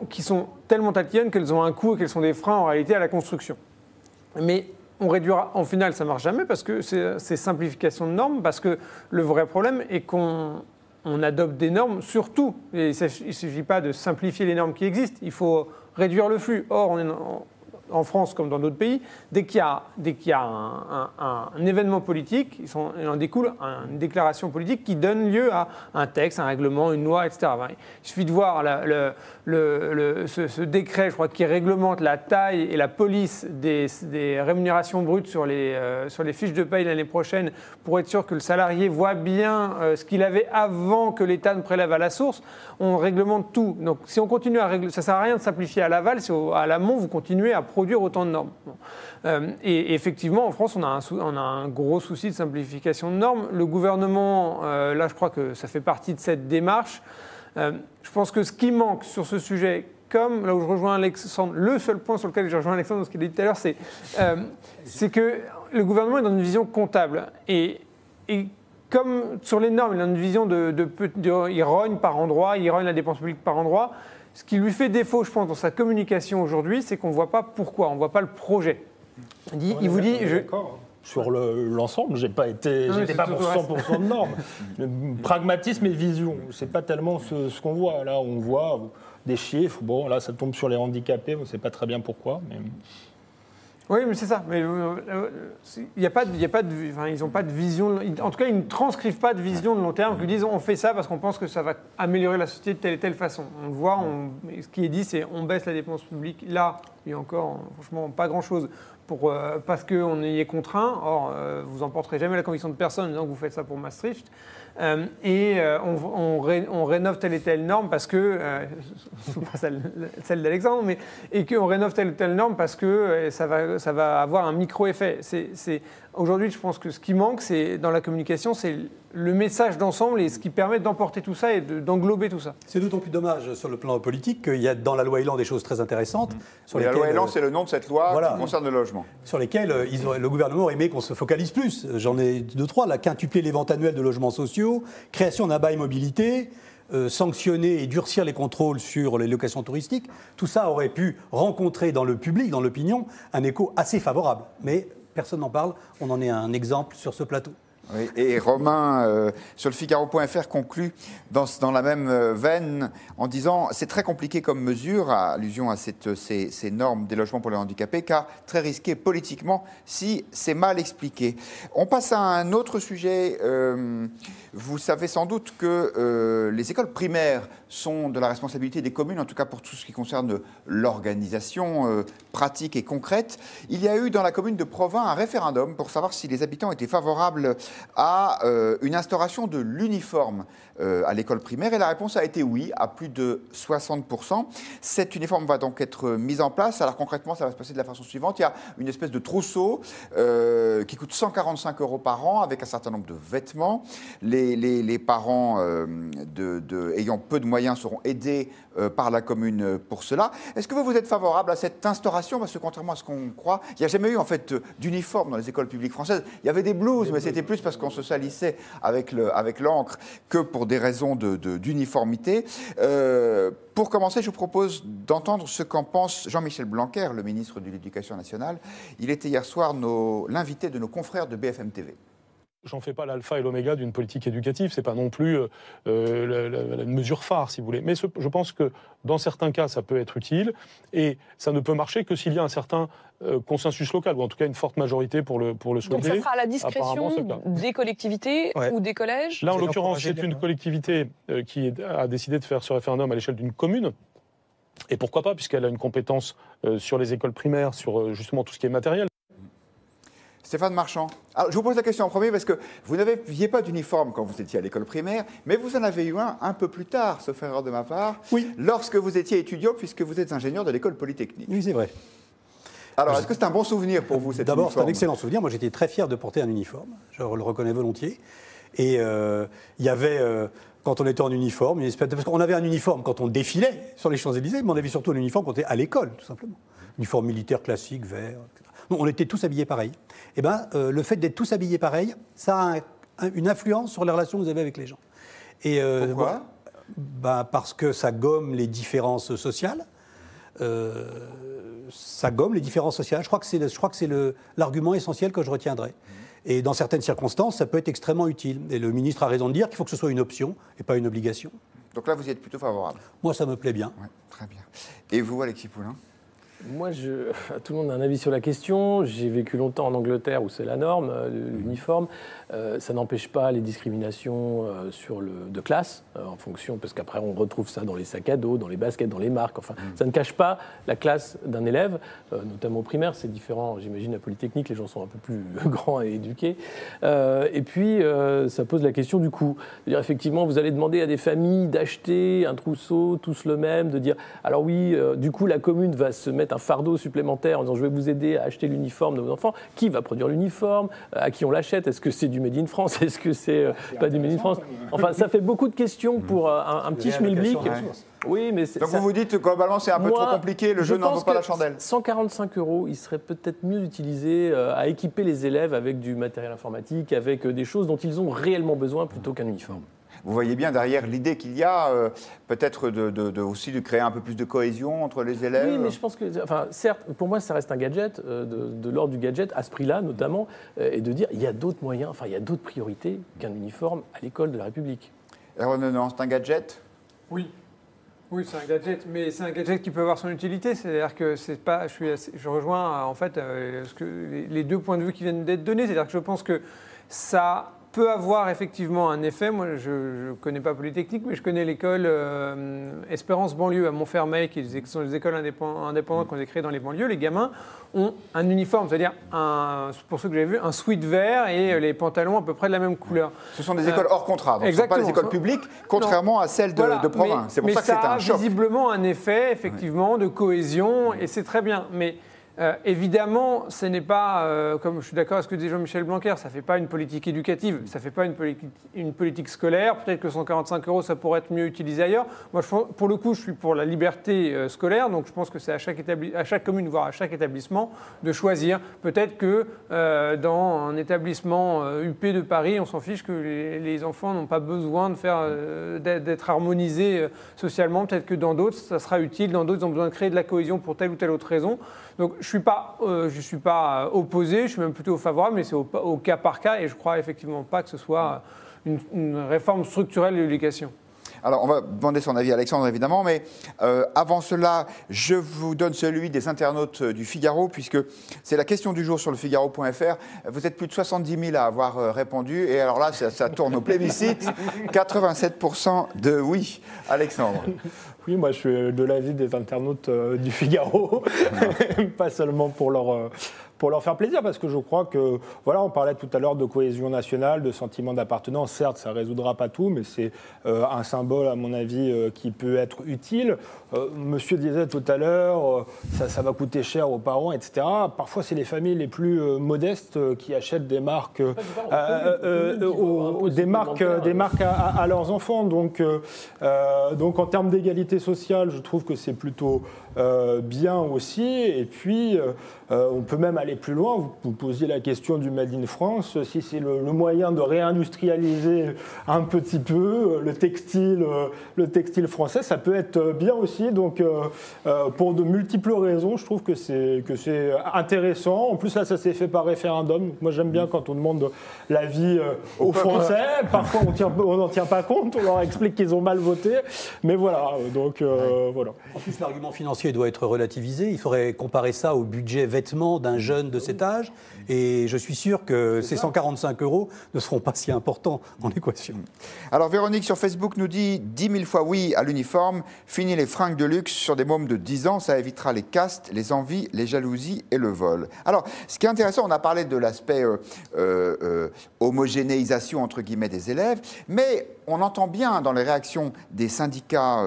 qui sont tellement tatillonnes qu'elles ont un coût et qu'elles sont des freins en réalité à la construction. Mais on réduira, en final ça ne marche jamais parce que c'est simplification de normes, parce que le vrai problème est qu'on adopte des normes surtout, et il ne suffit pas de simplifier les normes qui existent, il faut réduire le flux. Or, on est en France comme dans d'autres pays, dès qu'il y a un événement politique, il en découle une déclaration politique qui donne lieu à un texte, un règlement, une loi, etc. Il suffit de voir ce décret, je crois, qui réglemente la taille et la police des rémunérations brutes sur les fiches de paye l'année prochaine pour être sûr que le salarié voit bien ce qu'il avait avant que l'État ne prélève à la source. On réglemente tout. Donc si on continue à régler, ça ne sert à rien de simplifier à l'aval, si à l'amont vous continuez à produire autant de normes. Et effectivement, en France, on a un gros souci de simplification de normes. Le gouvernement, là, je crois que ça fait partie de cette démarche. Je pense que ce qui manque sur ce sujet, comme là où je rejoins Alexandre, le seul point sur lequel je rejoins Alexandre dans ce qu'il a dit tout à l'heure, c'est que le gouvernement est dans une vision comptable. Et comme sur les normes, il a une vision il rogne par endroit, il rogne la dépense publique par endroit. Ce qui lui fait défaut, je pense, dans sa communication aujourd'hui, c'est qu'on ne voit pas pourquoi, on ne voit pas le projet. Il vous dit... Sur l'ensemble, j'étais pas pour 100% de normes. Pragmatisme et vision, c'est pas tellement ce qu'on voit. Là, on voit des chiffres. Bon, là, ça tombe sur les handicapés. On ne sait pas très bien pourquoi. Mais... Oui, mais c'est ça. Mais ils n'ont pas de vision. En tout cas, ils ne transcrivent pas de vision de long terme. Ils disent on fait ça parce qu'on pense que ça va améliorer la société de telle et telle façon. On le voit. Ce qui est dit, c'est on baisse la dépense publique. Là, il y a encore, franchement, pas grand-chose. Parce qu'on y est contraint. Or, vous n'emporterez jamais la conviction de personne en disant que vous faites ça pour Maastricht. On rénove telle et telle norme parce que, pas celle d'Alexandre, et qu'on rénove telle et telle norme parce que ça va avoir un micro-effet. Aujourd'hui, je pense que ce qui manque, dans la communication, c'est le message d'ensemble et ce qui permet d'emporter tout ça et d'englober tout ça. C'est d'autant plus dommage sur le plan politique qu'il y a dans la loi Elan des choses très intéressantes. La loi Elan, c'est le nom de cette loi qui concerne le logement. Sur lesquelles le gouvernement aimait qu'on se focalise plus. J'en ai 2-3, là, quintupler les ventes annuelles de logements sociaux, création d'un bail mobilité, sanctionner et durcir les contrôles sur les locations touristiques. Tout ça aurait pu rencontrer dans le public, dans l'opinion, un écho assez favorable. Mais personne n'en parle, on en est un exemple sur ce plateau. Oui, et Romain, sur le Figaro.fr, conclut dans la même veine en disant « C'est très compliqué comme mesure, à allusion à ces normes des logements pour les handicapés, car très risqué politiquement si c'est mal expliqué. » On passe à un autre sujet. Vous savez sans doute que les écoles primaires sont de la responsabilité des communes, en tout cas pour tout ce qui concerne l'organisation pratique et concrète. Il y a eu dans la commune de Provins un référendum pour savoir si les habitants étaient favorables à une instauration de l'uniforme à l'école primaire. Et la réponse a été oui, à plus de 60%. Cet uniforme va donc être mis en place. Alors concrètement, ça va se passer de la façon suivante. Il y a une espèce de trousseau qui coûte 145 € par an avec un certain nombre de vêtements. Les parents ayant peu de moyens seront aidés par la commune pour cela. Est-ce que vous êtes favorable à cette instauration? Parce que contrairement à ce qu'on croit, il n'y a jamais eu en fait d'uniforme dans les écoles publiques françaises. Il y avait des blouses, mais c'était plus parce qu'on se salissait avec l'encre que pour des raisons d'uniformité. Pour commencer, je vous propose d'entendre ce qu'en pense Jean-Michel Blanquer, le ministre de l'Éducation nationale. Il était hier soir l'invité de nos confrères de BFM TV. J'en fais pas l'alpha et l'oméga d'une politique éducative, c'est pas non plus la mesure phare, si vous voulez. Mais je pense que dans certains cas, ça peut être utile, et ça ne peut marcher que s'il y a un certain consensus local, ou en tout cas une forte majorité pour le souhaiter. Donc ça sera à la discrétion des collectivités ou des collèges? Là, en l'occurrence, c'est une collectivité qui a décidé de faire ce référendum à l'échelle d'une commune. Et pourquoi pas, puisqu'elle a une compétence sur les écoles primaires, sur justement tout ce qui est matériel. Stéphane Marchand. Alors, je vous pose la question en premier parce que vous n'aviez pas d'uniforme quand vous étiez à l'école primaire, mais vous en avez eu un peu plus tard, sauf erreur de ma part, lorsque vous étiez étudiant, puisque vous êtes ingénieur de l'école polytechnique. Oui, c'est vrai. Alors, est-ce que c'est un bon souvenir pour vous, cet uniforme? D'abord, c'est un excellent souvenir. Moi, j'étais très fier de porter un uniforme. Je le reconnais volontiers. Et il y avait, quand on était en uniforme, une espèce parce qu'on avait un uniforme quand on défilait sur les Champs-Élysées, mais on avait surtout un uniforme quand on était à l'école, tout simplement. Uniforme militaire classique, vert, etc. Non, on était tous habillés pareil. Eh bien, le fait d'être tous habillés pareil, ça a une influence sur les relations que vous avez avec les gens. Et, pourquoi? Parce que ça gomme les différences sociales. Ça gomme les différences sociales. Je crois que c'est l'argument essentiel que je retiendrai. Et dans certaines circonstances, ça peut être extrêmement utile. Et le ministre a raison de dire qu'il faut que ce soit une option et pas une obligation. Donc là, vous y êtes plutôt favorable? Moi, ça me plaît bien. Ouais, très bien. Et vous, Alexis Poulain? Moi, tout le monde a un avis sur la question. J'ai vécu longtemps en Angleterre où c'est la norme, l'uniforme. Ça n'empêche pas les discriminations de classe, en fonction, parce qu'après on retrouve ça dans les sacs à dos, dans les baskets, dans les marques. Enfin, ça ne cache pas la classe d'un élève, notamment au primaire. C'est différent, j'imagine, à Polytechnique, les gens sont un peu plus grands et éduqués. Et puis, ça pose la question du coût. C'est-à-dire, effectivement, vous allez demander à des familles d'acheter un trousseau, tous le même, de dire, alors oui, du coup, la commune va se mettre un fardeau supplémentaire en disant je vais vous aider à acheter l'uniforme de vos enfants. Qui va produire l'uniforme? À qui on l'achète? Est-ce que c'est du Made in France? Est-ce que c'est pas du Made in France? Enfin, ça fait beaucoup de questions pour un petit schmilblick. Oui, mais donc vous vous dites que globalement c'est un peu trop compliqué, le jeu n'en vaut pas la chandelle. 145 €, il serait peut-être mieux utilisé à équiper les élèves avec du matériel informatique, avec des choses dont ils ont réellement besoin plutôt qu'un uniforme. Vous voyez bien derrière l'idée qu'il y a peut-être aussi de créer un peu plus de cohésion entre les élèves. Oui, mais je pense que, certes, pour moi, ça reste un gadget, de l'ordre du gadget, à ce prix-là notamment, et de dire il y a d'autres moyens, il y a d'autres priorités qu'un uniforme à l'école de la République. Alors, non, c'est un gadget ? Oui. Oui, c'est un gadget, mais c'est un gadget qui peut avoir son utilité. C'est-à-dire que c'est pas, je rejoins en fait les deux points de vue qui viennent d'être donnés. C'est-à-dire que je pense que ça peut avoir effectivement un effet. Moi, je ne connais pas Polytechnique, mais je connais l'école Espérance Banlieue à Montfermeil, qui sont les écoles indépendantes qu'on a créées dans les banlieues. Les gamins ont un uniforme, c'est-à-dire, pour ceux que j'ai vus, un sweat vert et les pantalons à peu près de la même couleur. Ce sont des écoles hors contrat, donc ce ne sont pas des écoles publiques, contrairement à celles de province. C'est pour ça que c'est un choc. Mais ça a visiblement un effet, effectivement, de cohésion, et c'est très bien. Mais évidemment, ce n'est pas, comme je suis d'accord avec ce que disait Jean-Michel Blanquer, ça ne fait pas une politique éducative, ça ne fait pas une politique scolaire. Peut-être que 145 €, ça pourrait être mieux utilisé ailleurs. Moi, pour le coup, je suis pour la liberté scolaire, donc je pense que c'est à chaque commune, voire à chaque établissement, de choisir. Peut-être que dans un établissement UP de Paris, on s'en fiche que les enfants n'ont pas besoin d'être harmonisés socialement. Peut-être que dans d'autres, ça sera utile. Dans d'autres, ils ont besoin de créer de la cohésion pour telle ou telle autre raison. Donc, je ne suis pas opposé, je suis même plutôt favorable, mais c'est au cas par cas, et je ne crois effectivement pas que ce soit une réforme structurelle de l'éducation. Alors, on va demander son avis à Alexandre, évidemment, mais avant cela, je vous donne celui des internautes du Figaro, puisque c'est la question du jour sur le Figaro.fr. Vous êtes plus de 70 000 à avoir répondu, et alors là, ça tourne au plébiscite. 87% de oui. Alexandre. Oui, moi je suis de l'avis des internautes du Figaro, pas seulement pour leur faire plaisir, parce que je crois que, voilà, on parlait tout à l'heure de cohésion nationale, de sentiment d'appartenance. Certes, ça ne résoudra pas tout, mais c'est un symbole, à mon avis, qui peut être utile. Monsieur disait tout à l'heure, ça va coûter cher aux parents, etc. Parfois, c'est les familles les plus modestes qui achètent des marques, des marques à leurs enfants. Donc en termes d'égalité sociale, je trouve que c'est plutôt bien aussi. Et puis, on peut même aller plus loin. Vous posiez la question du Made in France. Si c'est le moyen de réindustrialiser un petit peu le textile français, ça peut être bien aussi. Donc, pour de multiples raisons, je trouve que c'est intéressant. En plus, là, ça s'est fait par référendum. Donc, moi, j'aime bien quand on demande l'avis aux Français. Parfois, on n'en tient pas compte. On leur explique qu'ils ont mal voté. Mais voilà. Donc, voilà. En plus, l'argument financier doit être relativisé. Il faudrait comparer ça au budget vêtements d'un jeune de cet âge. Et je suis sûr que ces 145 € ne seront pas si importants dans l'équation. Alors, Véronique sur Facebook nous dit 10 000 fois oui à l'uniforme. Fini les fringues de luxe sur des mômes de 10 ans. Ça évitera les castes, les envies, les jalousies et le vol. Alors, ce qui est intéressant, on a parlé de l'aspect homogénéisation, entre guillemets, des élèves. Mais on entend bien dans les réactions des syndicats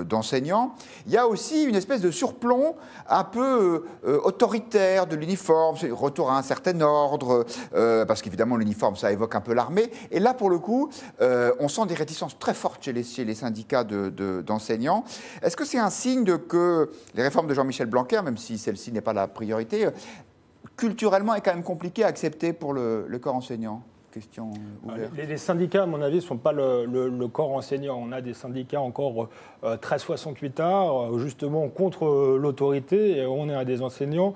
d'enseignants, il y a aussi une espèce de surplomb un peu autoritaire de l'uniforme, retour à un certain ordre, parce qu'évidemment l'uniforme ça évoque un peu l'armée. Et là pour le coup, on sent des réticences très fortes chez les syndicats d'enseignants. Est-ce que c'est un signe que les réformes de Jean-Michel Blanquer, même si celle-ci n'est pas la priorité, culturellement est quand même compliqué à accepter pour le corps enseignant? Question ouverte. Les syndicats, à mon avis, ne sont pas le corps enseignant. On a des syndicats encore 1368 justement contre l'autorité. Et on a des enseignants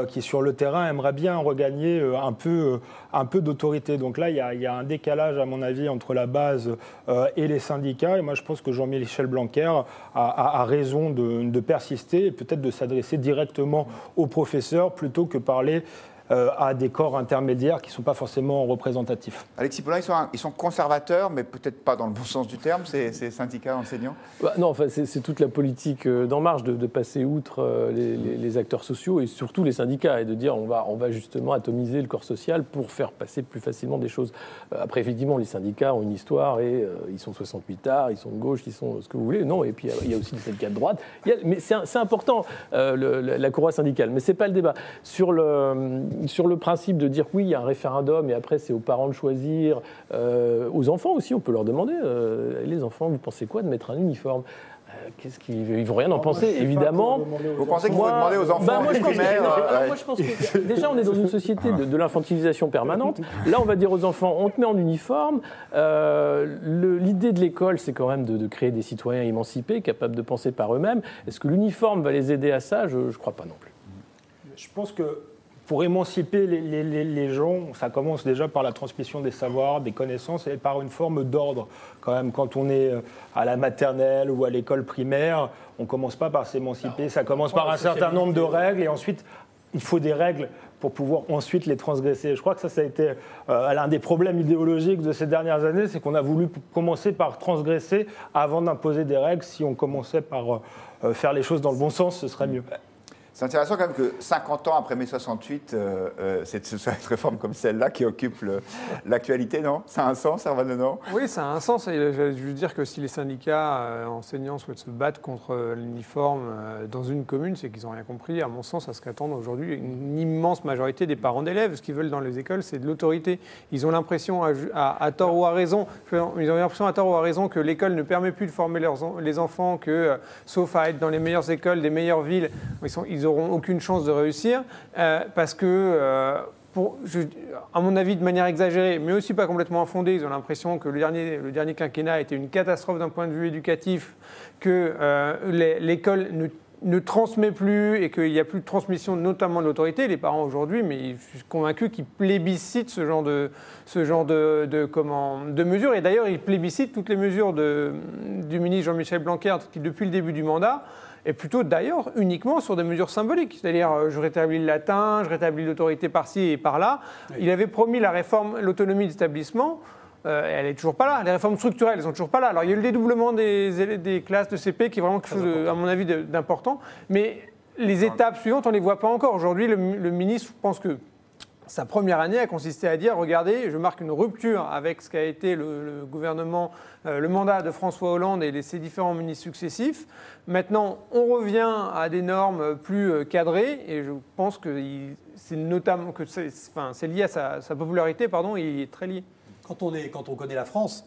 qui, sur le terrain, aimeraient bien regagner un peu d'autorité. Donc là, il y a un décalage, à mon avis, entre la base et les syndicats. Et moi, je pense que Jean-Michel Blanquer a raison de persister et peut-être de s'adresser directement aux professeurs plutôt que parler à des corps intermédiaires qui ne sont pas forcément représentatifs. Alexis Paulin, ils sont conservateurs, mais peut-être pas dans le bon sens du terme, ces syndicats enseignants? Non, enfin, c'est toute la politique d'En Marche de passer outre les acteurs sociaux et surtout les syndicats et de dire on va justement atomiser le corps social pour faire passer plus facilement des choses. Après, effectivement, les syndicats ont une histoire et ils sont 68ards, ils sont de gauche, ils sont ce que vous voulez. Non, et puis il y a aussi des syndicats de droite. Mais c'est important, la courroie syndicale, mais ce n'est pas le débat. Sur le principe de dire oui, il y a un référendum et après c'est aux parents de choisir, aux enfants aussi, on peut leur demander, les enfants, vous pensez quoi de mettre un uniforme? qu'est-ce qu'ils vont rien en penser, évidemment. Vous pensez qu'il faut demander aux enfants primaires moi, je pense que déjà, on est dans une société de l'infantilisation permanente. Là, on va dire aux enfants, on te met en uniforme. L'idée de l'école, c'est quand même de créer des citoyens émancipés, capables de penser par eux-mêmes. Est-ce que l'uniforme va les aider à ça? Je ne crois pas non plus. Je pense que pour émanciper les gens, ça commence déjà par la transmission des savoirs, des connaissances et par une forme d'ordre. Quand même, quand on est à la maternelle ou à l'école primaire, on ne commence pas par s'émanciper, ça commence par un certain nombre de règles et ensuite, il faut des règles pour pouvoir ensuite les transgresser. Je crois que ça a été l'un des problèmes idéologiques de ces dernières années, c'est qu'on a voulu commencer par transgresser avant d'imposer des règles. Si on commençait par faire les choses dans le bon sens, ce serait mieux. C'est intéressant quand même que 50 ans après mai 68, c'est cette réforme comme celle-là qui occupe l'actualité, non? Ça a un sens, Erwan Lenon? Oui, ça a un sens. Et je veux dire que si les syndicats enseignants souhaitent se battre contre l'uniforme dans une commune, c'est qu'ils n'ont rien compris, à mon sens, à ce qu'attendent aujourd'hui une immense majorité des parents d'élèves. Ce qu'ils veulent dans les écoles, c'est de l'autorité. Ils ont l'impression, à tort ou à raison, que l'école ne permet plus de former les enfants, que, sauf à être dans les meilleures écoles des meilleures villes, ils n'auront aucune chance de réussir, parce que, à mon avis, de manière exagérée, mais aussi pas complètement infondée, ils ont l'impression que le dernier quinquennat a été une catastrophe d'un point de vue éducatif, que l'école ne transmet plus et qu'il n'y a plus de transmission, notamment de l'autorité. Les parents aujourd'hui, mais je suis convaincu qu'ils plébiscitent ce genre de mesures. Et d'ailleurs, ils plébiscitent toutes les mesures du ministre Jean-Michel Blanquer qui, depuis le début du mandat, et plutôt d'ailleurs uniquement sur des mesures symboliques. C'est-à-dire, je rétablis le latin, je rétablis l'autorité par-ci et par-là. Oui. Il avait promis la réforme, l'autonomie d'établissement. Elle n'est toujours pas là. Les réformes structurelles, elles ne sont toujours pas là. Alors, il y a eu le dédoublement des classes de CP qui est vraiment quelque chose, à mon avis, d'important. Mais les étapes suivantes, on ne les voit pas encore. Aujourd'hui, le ministre pense que sa première année a consisté à dire, regardez, je marque une rupture avec ce qu'a été le gouvernement, le mandat de François Hollande et ses différents ministres successifs. Maintenant, on revient à des normes plus cadrées et je pense que c'est notamment que c'est lié à sa popularité, il est très lié. Quand on connaît la France,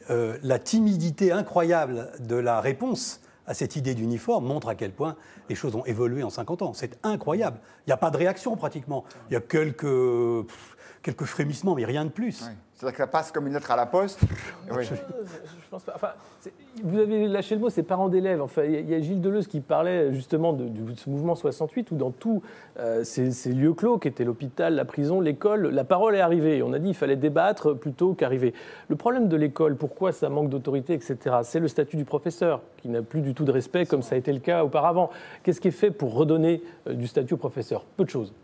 la timidité incroyable de la réponse à cette idée d'uniforme montre à quel point les choses ont évolué en 50 ans. C'est incroyable. Il n'y a pas de réaction pratiquement. Il y a quelques frémissements, mais rien de plus. Oui. C'est-à-dire que ça passe comme une lettre à la poste. Oui. Je pense pas. Enfin, vous avez lâché le mot, c'est parents d'élèves. Enfin, il y a Gilles Deleuze qui parlait justement de ce mouvement 68 où dans tous ces lieux clos qui étaient l'hôpital, la prison, l'école, la parole est arrivée. On a dit qu'il fallait débattre plutôt qu'arriver. Le problème de l'école, pourquoi ça manque d'autorité, etc., c'est le statut du professeur qui n'a plus du tout de respect comme ça a été le cas auparavant. Qu'est-ce qui est fait pour redonner du statut au professeur? Peu de choses.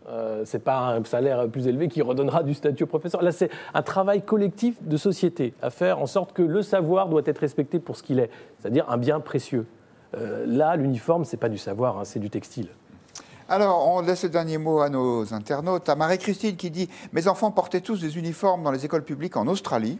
C'est pas un salaire plus élevé qui redonnera du statut au professeur. Là, c'est un travail collectif de société à faire en sorte que le savoir doit être respecté pour ce qu'il est, c'est-à-dire un bien précieux. Là, l'uniforme, c'est pas du savoir, c'est du textile. Alors, on laisse le dernier mot à nos internautes. À Marie-Christine qui dit « Mes enfants portaient tous des uniformes dans les écoles publiques en Australie. »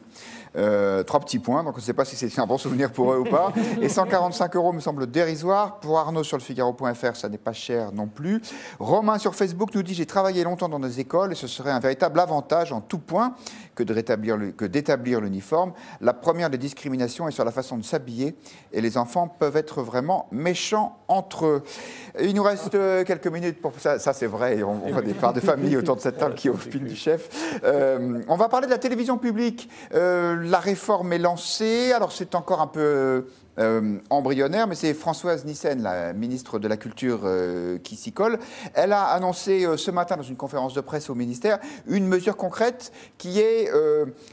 3 petits points, donc on ne sait pas si c'est un bon souvenir pour eux ou pas. Et 145 € me semble dérisoire. Pour Arnaud sur le Figaro.fr, ça n'est pas cher non plus. Romain sur Facebook nous dit « J'ai travaillé longtemps dans des écoles et ce serait un véritable avantage en tout point que d'établir l'uniforme. La première des discriminations est sur la façon de s'habiller et les enfants peuvent être vraiment méchants entre eux. » Il nous reste quelques minutes pour ça. Ça, c'est vrai. On voit des parts de famille autour de cette table qui est au fil du chef. On va parler de la télévision publique. La réforme est lancée. Alors, c'est encore un peu embryonnaire, mais c'est Françoise Nyssen, la ministre de la Culture, qui s'y colle. Elle a annoncé ce matin dans une conférence de presse au ministère une mesure concrète qui est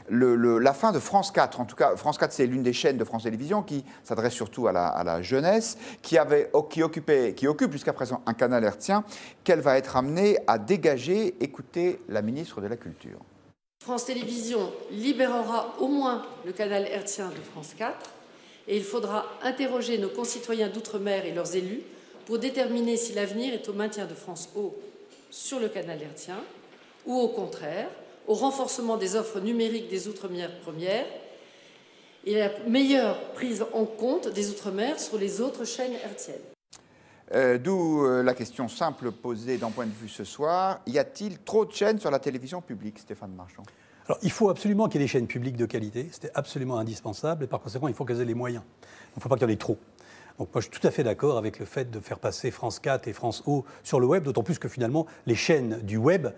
la fin de France 4. En tout cas, France 4, c'est l'une des chaînes de France Télévisions qui s'adresse surtout à la jeunesse, qui occupe jusqu'à présent un canal hertzien, qu'elle va être amenée à dégager. Écoutez la ministre de la Culture. France Télévisions libérera au moins le canal hertzien de France 4 et il faudra interroger nos concitoyens d'outre-mer et leurs élus pour déterminer si l'avenir est au maintien de France O sur le canal hertzien ou au contraire au renforcement des offres numériques des outre-mer premières et la meilleure prise en compte des outre-mer sur les autres chaînes hertziennes. D'où la question simple posée d'un point de vue ce soir. Y a-t-il trop de chaînes sur la télévision publique, Stéphane Marchand? Alors, il faut absolument qu'il y ait des chaînes publiques de qualité. C'était absolument indispensable. Et par conséquent, il faut qu'elles aient les moyens. Il ne faut pas qu'il y en ait trop. Donc moi, je suis tout à fait d'accord avec le fait de faire passer France 4 et France O sur le web, d'autant plus que finalement, les chaînes du web,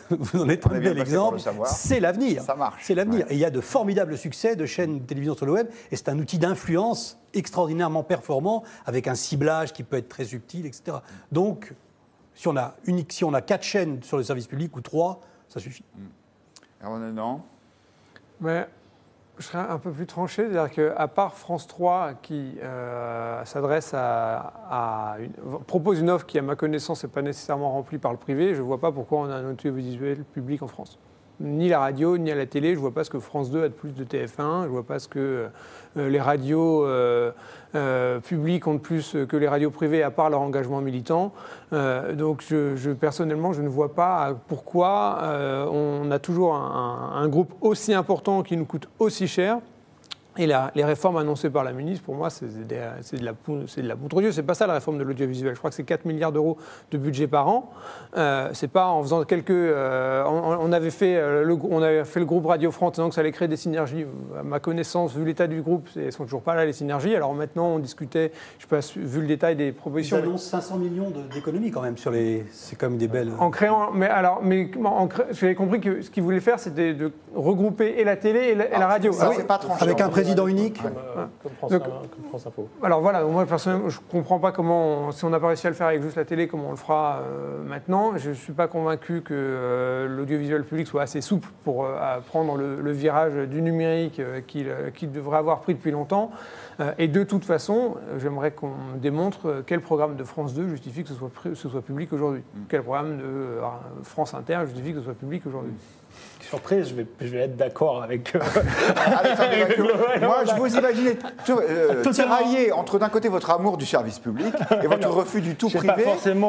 vous en êtes un bel exemple, c'est l'avenir. Ça marche. C'est l'avenir. Ouais. Et il y a de formidables succès de chaînes de télévision sur le web, et c'est un outil d'influence extraordinairement performant, avec un ciblage qui peut être très subtil, etc. Donc, si on a 4 chaînes sur le service public, ou 3, ça suffit. Non. Mais je serais un peu plus tranché, c'est-à-dire qu'à part France 3 qui s'adresse propose une offre qui, à ma connaissance, n'est pas nécessairement remplie par le privé, je ne vois pas pourquoi on a un audiovisuel public en France. Ni la radio, ni à la télé, je ne vois pas ce que France 2 a de plus de TF1, je ne vois pas ce que les radios publiques ont de plus que les radios privées, à part leur engagement militant. Donc personnellement, je ne vois pas pourquoi on a toujours un groupe aussi important qui nous coûte aussi cher. Et les réformes annoncées par la ministre, pour moi, c'est de la poudre aux yeux. C'est pas ça la réforme de l'audiovisuel. Je crois que c'est 4 milliards d'euros de budget par an. C'est pas en faisant on avait fait le groupe Radio France en disant que ça allait créer des synergies. À ma connaissance, vu l'état du groupe, elles sont toujours pas là les synergies. Alors maintenant, on discutait, je sais pas, vu le détail des propositions. Ils annoncent 500 millions d'économies quand même sur les. C'est quand même des belles. En créant, j'avais compris que ce qu'ils voulaient faire, c'était de regrouper et la télé et la radio. Ça, c'est pas tranché. Avec un président unique. Comme France Info. Alors voilà, moi personnellement, je ne comprends pas comment, si on n'a pas réussi à le faire avec juste la télé, comment on le fera maintenant. Je ne suis pas convaincu que l'audiovisuel public soit assez souple pour prendre le virage du numérique qu'il devrait avoir pris depuis longtemps. Et de toute façon, j'aimerais qu'on démontre quel programme de France 2 justifie que ce soit public aujourd'hui. Quel programme de France Inter justifie que ce soit public aujourd'hui. Surprise, je vais être d'accord avec. Moi, je vous imaginais tirailler entre d'un côté votre amour du service public et votre refus du tout privé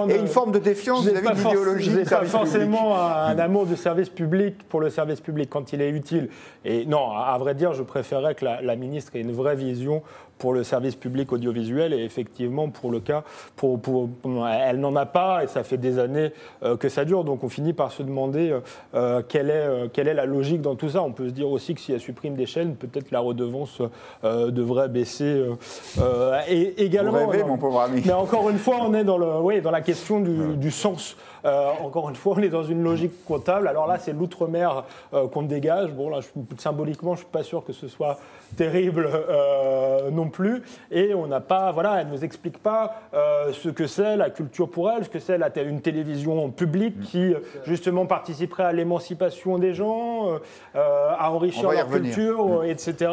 et une forme de défiance vis-à-vis de l'idéologie du service public. Pas forcément un amour du service public pour le service public quand il est utile. Et non, à vrai dire, je préférerais que la ministre ait une vraie vision pour le service public audiovisuel et effectivement pour le cas, elle n'en a pas et ça fait des années que ça dure, donc on finit par se demander quelle est la logique dans tout ça. On peut se dire aussi que si elle supprime des chaînes, peut-être la redevance devrait baisser également. Vous rêvez, mon pauvre ami. Mais encore une fois, on est dans la question du sens. Encore une fois, on est dans une logique comptable. Alors là, c'est l'outre-mer qu'on dégage. Bon, là, symboliquement, je ne suis pas sûr que ce soit terrible non plus. Et on n'a pas, elle ne nous explique pas ce que c'est la culture pour elle, ce que c'est une télévision publique qui, justement, participerait à l'émancipation des gens, à enrichir leur culture, etc.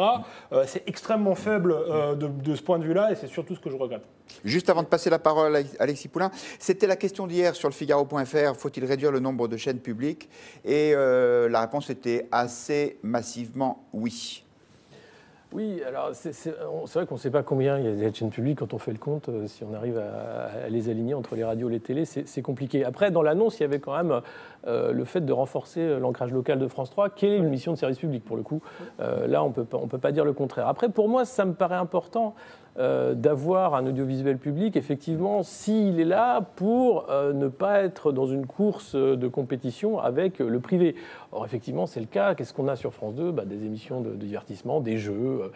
C'est extrêmement faible de ce point de vue-là et c'est surtout ce que je regrette. Juste avant de passer la parole à Alexis Poulain, c'était la question d'hier sur le Figaro.fr, faut-il réduire le nombre de chaînes publiques? Et la réponse était assez massivement oui. Oui, alors c'est vrai qu'on ne sait pas combien il y a de chaînes publiques quand on fait le compte. Si on arrive à les aligner entre les radios et les télés, c'est compliqué. Après, dans l'annonce, il y avait quand même le fait de renforcer l'ancrage local de France 3, qui est une mission de service public pour le coup. Là, on peut pas dire le contraire. Après, pour moi, ça me paraît important d'avoir un audiovisuel public, effectivement, s'il est là pour ne pas être dans une course de compétition avec le privé. Or, effectivement, c'est le cas. Qu'est-ce qu'on a sur France 2 ? Des émissions de divertissement, des jeux,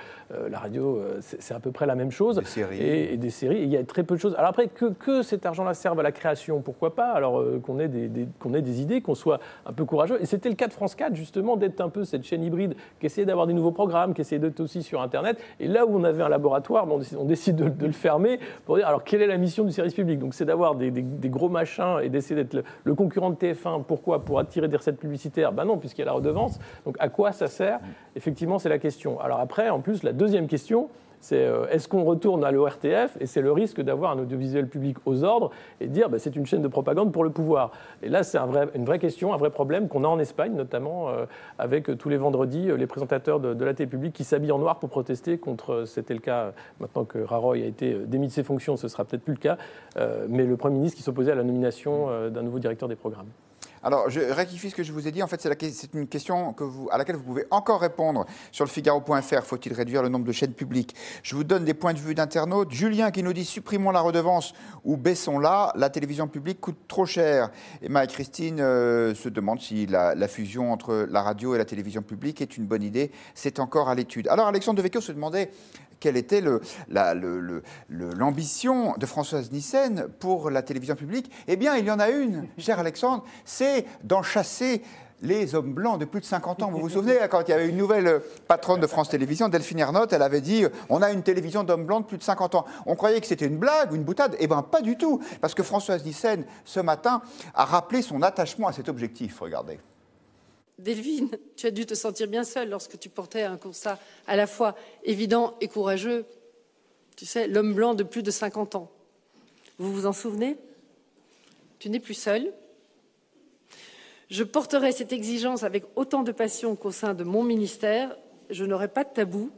la radio, c'est à peu près la même chose. Des séries. Et des séries. Et il y a très peu de choses. Alors après, que cet argent-là serve à la création, pourquoi pas ? Alors qu'on ait des idées, qu'on soit un peu courageux. Et c'était le cas de France 4, justement, d'être un peu cette chaîne hybride qui essayait d'avoir des nouveaux programmes, qui essayait d'être aussi sur Internet. Et là où on avait un laboratoire, on décide de le fermer pour dire alors quelle est la mission du service public ? Donc c'est d'avoir des gros machins et d'essayer d'être le concurrent de TF1. Pourquoi ? Pour attirer des recettes publicitaires ? Non, puisqu'il y a la redevance. Donc à quoi ça sert ? Effectivement, c'est la question. Alors après, en plus, la deuxième question, c'est est-ce qu'on retourne à l'ORTF ? Et c'est le risque d'avoir un audiovisuel public aux ordres et de dire c'est une chaîne de propagande pour le pouvoir. Et là, c'est une vraie question, un vrai problème qu'on a en Espagne, notamment avec tous les vendredis les présentateurs de la télé publique qui s'habillent en noir pour protester contre, c'était le cas maintenant que Rajoy a été démis de ses fonctions, ce sera peut-être plus le cas, mais le Premier ministre qui s'opposait à la nomination d'un nouveau directeur des programmes. Alors, je rectifie ce que je vous ai dit. En fait, c'est une question à laquelle vous pouvez encore répondre sur le Figaro.fr. Faut-il réduire le nombre de chaînes publiques ? Je vous donne des points de vue d'internautes. Julien qui nous dit « Supprimons la redevance ou baissons-la. La télévision publique coûte trop cher. » Emma et Christine se demandent si la fusion entre la radio et la télévision publique est une bonne idée. C'est encore à l'étude. Alors, Alexandre Devecchio se demandait quelle était l'ambition de Françoise Nyssen pour la télévision publique. Eh bien, il y en a une, cher Alexandre, c'est d'en chasser les hommes blancs de plus de 50 ans. Vous vous souvenez, quand il y avait une nouvelle patronne de France Télévisions, Delphine Ernotte, elle avait dit « on a une télévision d'hommes blancs de plus de 50 ans ». On croyait que c'était une blague ou une boutade. Eh bien, pas du tout. Parce que Françoise Nyssen, ce matin, a rappelé son attachement à cet objectif. Regardez. Delphine, tu as dû te sentir bien seule lorsque tu portais un constat à la fois évident et courageux. Tu sais, l'homme blanc de plus de 50 ans. Vous vous en souvenez? Tu n'es plus seule. Je porterai cette exigence avec autant de passion qu'au sein de mon ministère. Je n'aurai pas de tabou.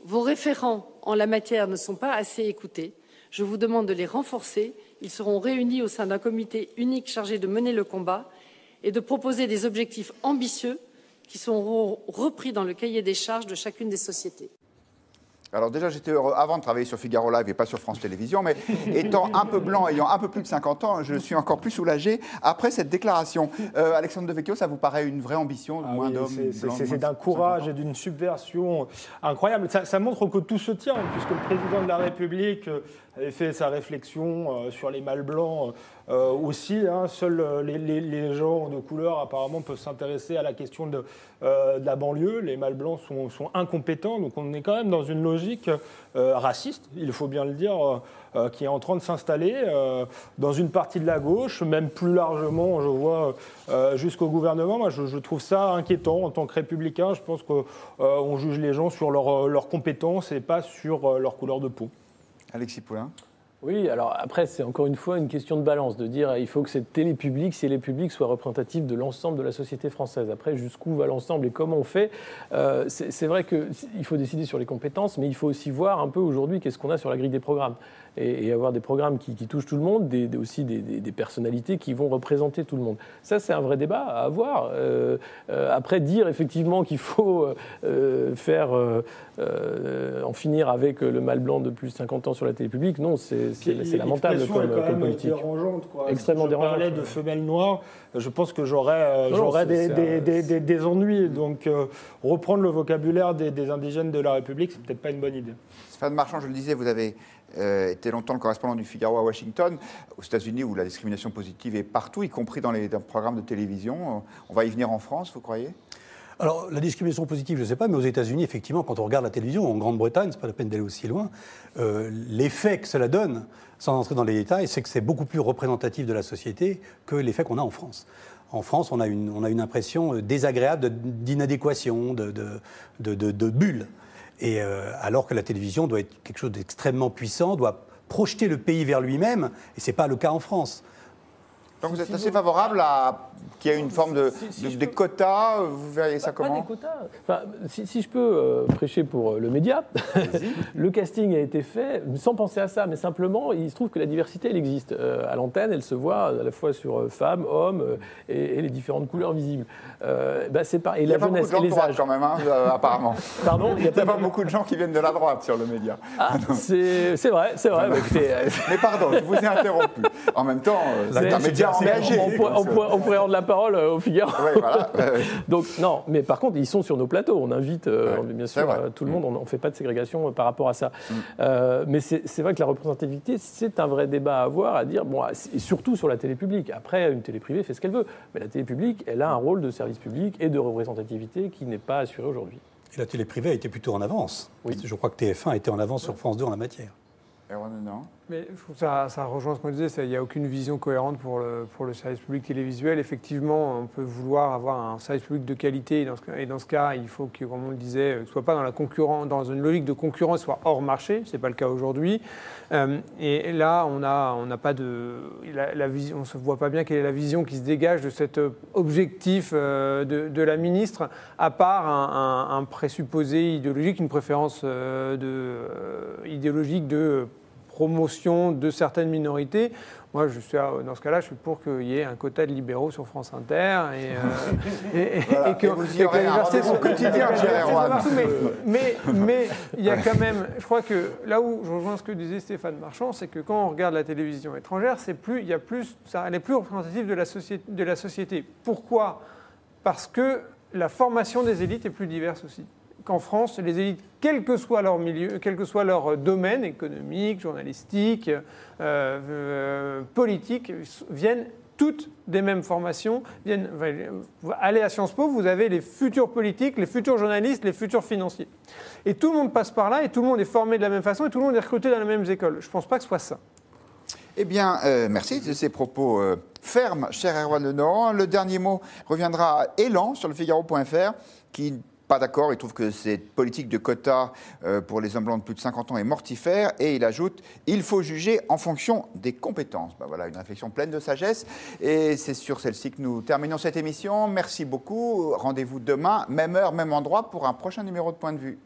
Vos référents en la matière ne sont pas assez écoutés. Je vous demande de les renforcer. Ils seront réunis au sein d'un comité unique chargé de mener le combat et de proposer des objectifs ambitieux qui seront repris dans le cahier des charges de chacune des sociétés. Alors déjà, j'étais heureux avant de travailler sur Figaro Live et pas sur France Télévisions, mais étant un peu blanc, ayant un peu plus de 50 ans, je suis encore plus soulagé après cette déclaration. Alexandre Devecchio, ça vous paraît une vraie ambition, moins d'hommes blancs? C'est d'un courage et d'une subversion incroyable. Ça montre que tout se tient, puisque le président de la République avait fait sa réflexion sur les mâles blancs aussi. Seuls les gens de couleur, apparemment, peuvent s'intéresser à la question de la banlieue. Les mâles blancs sont incompétents, donc on est quand même dans une logique raciste, il faut bien le dire, qui est en train de s'installer dans une partie de la gauche, même plus largement, je vois, jusqu'au gouvernement. Moi, je trouve ça inquiétant en tant que républicain. Je pense qu'on juge les gens sur leurs compétences et pas sur leur couleur de peau. Alexis Poulain. Oui, alors après, c'est encore une fois une question de balance, de dire il faut que cette télé publique, si elle est publique, soit représentative de l'ensemble de la société française. Après, jusqu'où va l'ensemble et comment on fait, c'est vrai qu'il faut décider sur les compétences, mais il faut aussi voir un peu aujourd'hui qu'est-ce qu'on a sur la grille des programmes. Et avoir des programmes qui touchent tout le monde, aussi des personnalités qui vont représenter tout le monde. Ça, c'est un vrai débat à avoir. Après, dire effectivement qu'il faut en finir avec le mâle blanc de plus de 50 ans sur la télé publique, non, c'est lamentable comme politique. Dérangeante, quoi. Extrêmement si dérangeante. Je parlais de femelles noires, je pense que j'aurais des ennuis. Donc, reprendre le vocabulaire des indigènes de la République, c'est peut-être pas une bonne idée. Stéphane Marchand, je le disais, vous avez été longtemps le correspondant du Figaro à Washington, aux États-Unis, où la discrimination positive est partout, y compris dans les programmes de télévision. On va y venir en France, vous croyez ? Alors, la discrimination positive, je ne sais pas, mais aux États-Unis, effectivement, quand on regarde la télévision, en Grande-Bretagne, c'est pas la peine d'aller aussi loin, l'effet que cela donne, sans entrer dans les détails, c'est que c'est beaucoup plus représentatif de la société que l'effet qu'on a en France. En France, on a une impression désagréable d'inadéquation, de bulle. Et alors que la télévision doit être quelque chose d'extrêmement puissant, doit projeter le pays vers lui-même, et ce n'est pas le cas en France. Donc vous êtes assez favorable à qu'il y ait une forme des quotas, vous verriez ça comment ? Pas des quotas. Enfin, si je peux prêcher pour le média, le casting a été fait sans penser à ça, mais simplement, il se trouve que la diversité, elle existe. À l'antenne, elle se voit à la fois sur femmes, hommes et les différentes couleurs visibles. C'est pareil. Il n'y a pas beaucoup de gens de droite quand même, apparemment. Pardon ? Il n'y a pas beaucoup de gens qui viennent de la droite sur le média. Ah, c'est vrai. Mais pardon, je vous ai interrompu. En même temps, c'est un média engagé. On pourrait rendre la parole au Figaro. Oui, voilà. Donc, non, mais par contre, ils sont sur nos plateaux. On invite, bien sûr, tout le monde. On ne fait pas de ségrégation par rapport à ça. Mais c'est vrai que la représentativité, c'est un vrai débat à avoir, à dire, et surtout sur la télé publique. Après, une télé privée fait ce qu'elle veut. Mais la télé publique, elle a un rôle de service public et de représentativité qui n'est pas assuré aujourd'hui. Et la télé privée a été plutôt en avance. Oui. Je crois que TF1 a été en avance sur France 2 en la matière. Mais je trouve que ça rejoint ce qu'on disait, il n'y a aucune vision cohérente pour le service public télévisuel. Effectivement, on peut vouloir avoir un service public de qualité, et dans ce cas, il faut que, comme on le disait, ce ne soit pas dans une logique de concurrence, soit hors marché, ce n'est pas le cas aujourd'hui. Et là, on n'a pas la vision, on ne se voit pas bien quelle est la vision qui se dégage de cet objectif de la ministre, à part un présupposé idéologique, une préférence idéologique de promotion de certaines minorités. Moi, dans ce cas-là, je suis pour qu'il y ait un quota de libéraux sur France Inter et que vous y aurez un rendez-vous quotidien, mais il y a quand même, je crois que là où je rejoins ce que disait Stéphane Marchand, c'est que quand on regarde la télévision étrangère, elle est plus représentative de la société. Pourquoi ? Parce que la formation des élites est plus diverse aussi. qu'en France, les élites, quel que soit leur milieu, quel que soit leur domaine économique, journalistique, politique, viennent toutes des mêmes formations. Allez à Sciences Po, vous avez les futurs politiques, les futurs journalistes, les futurs financiers. Et tout le monde passe par là, et tout le monde est formé de la même façon, et tout le monde est recruté dans les mêmes écoles. Je ne pense pas que ce soit ça. Eh bien, merci de ces propos fermes, cher Erwan Le Noran. Le dernier mot reviendra à Elan sur le Figaro.fr, qui n'est pas d'accord. Il trouve que cette politique de quotas pour les hommes blancs de plus de 50 ans est mortifère. Et il ajoute, il faut juger en fonction des compétences. Ben voilà, une réflexion pleine de sagesse. Et c'est sur celle-ci que nous terminons cette émission. Merci beaucoup. Rendez-vous demain, même heure, même endroit, pour un prochain numéro de Point de Vue.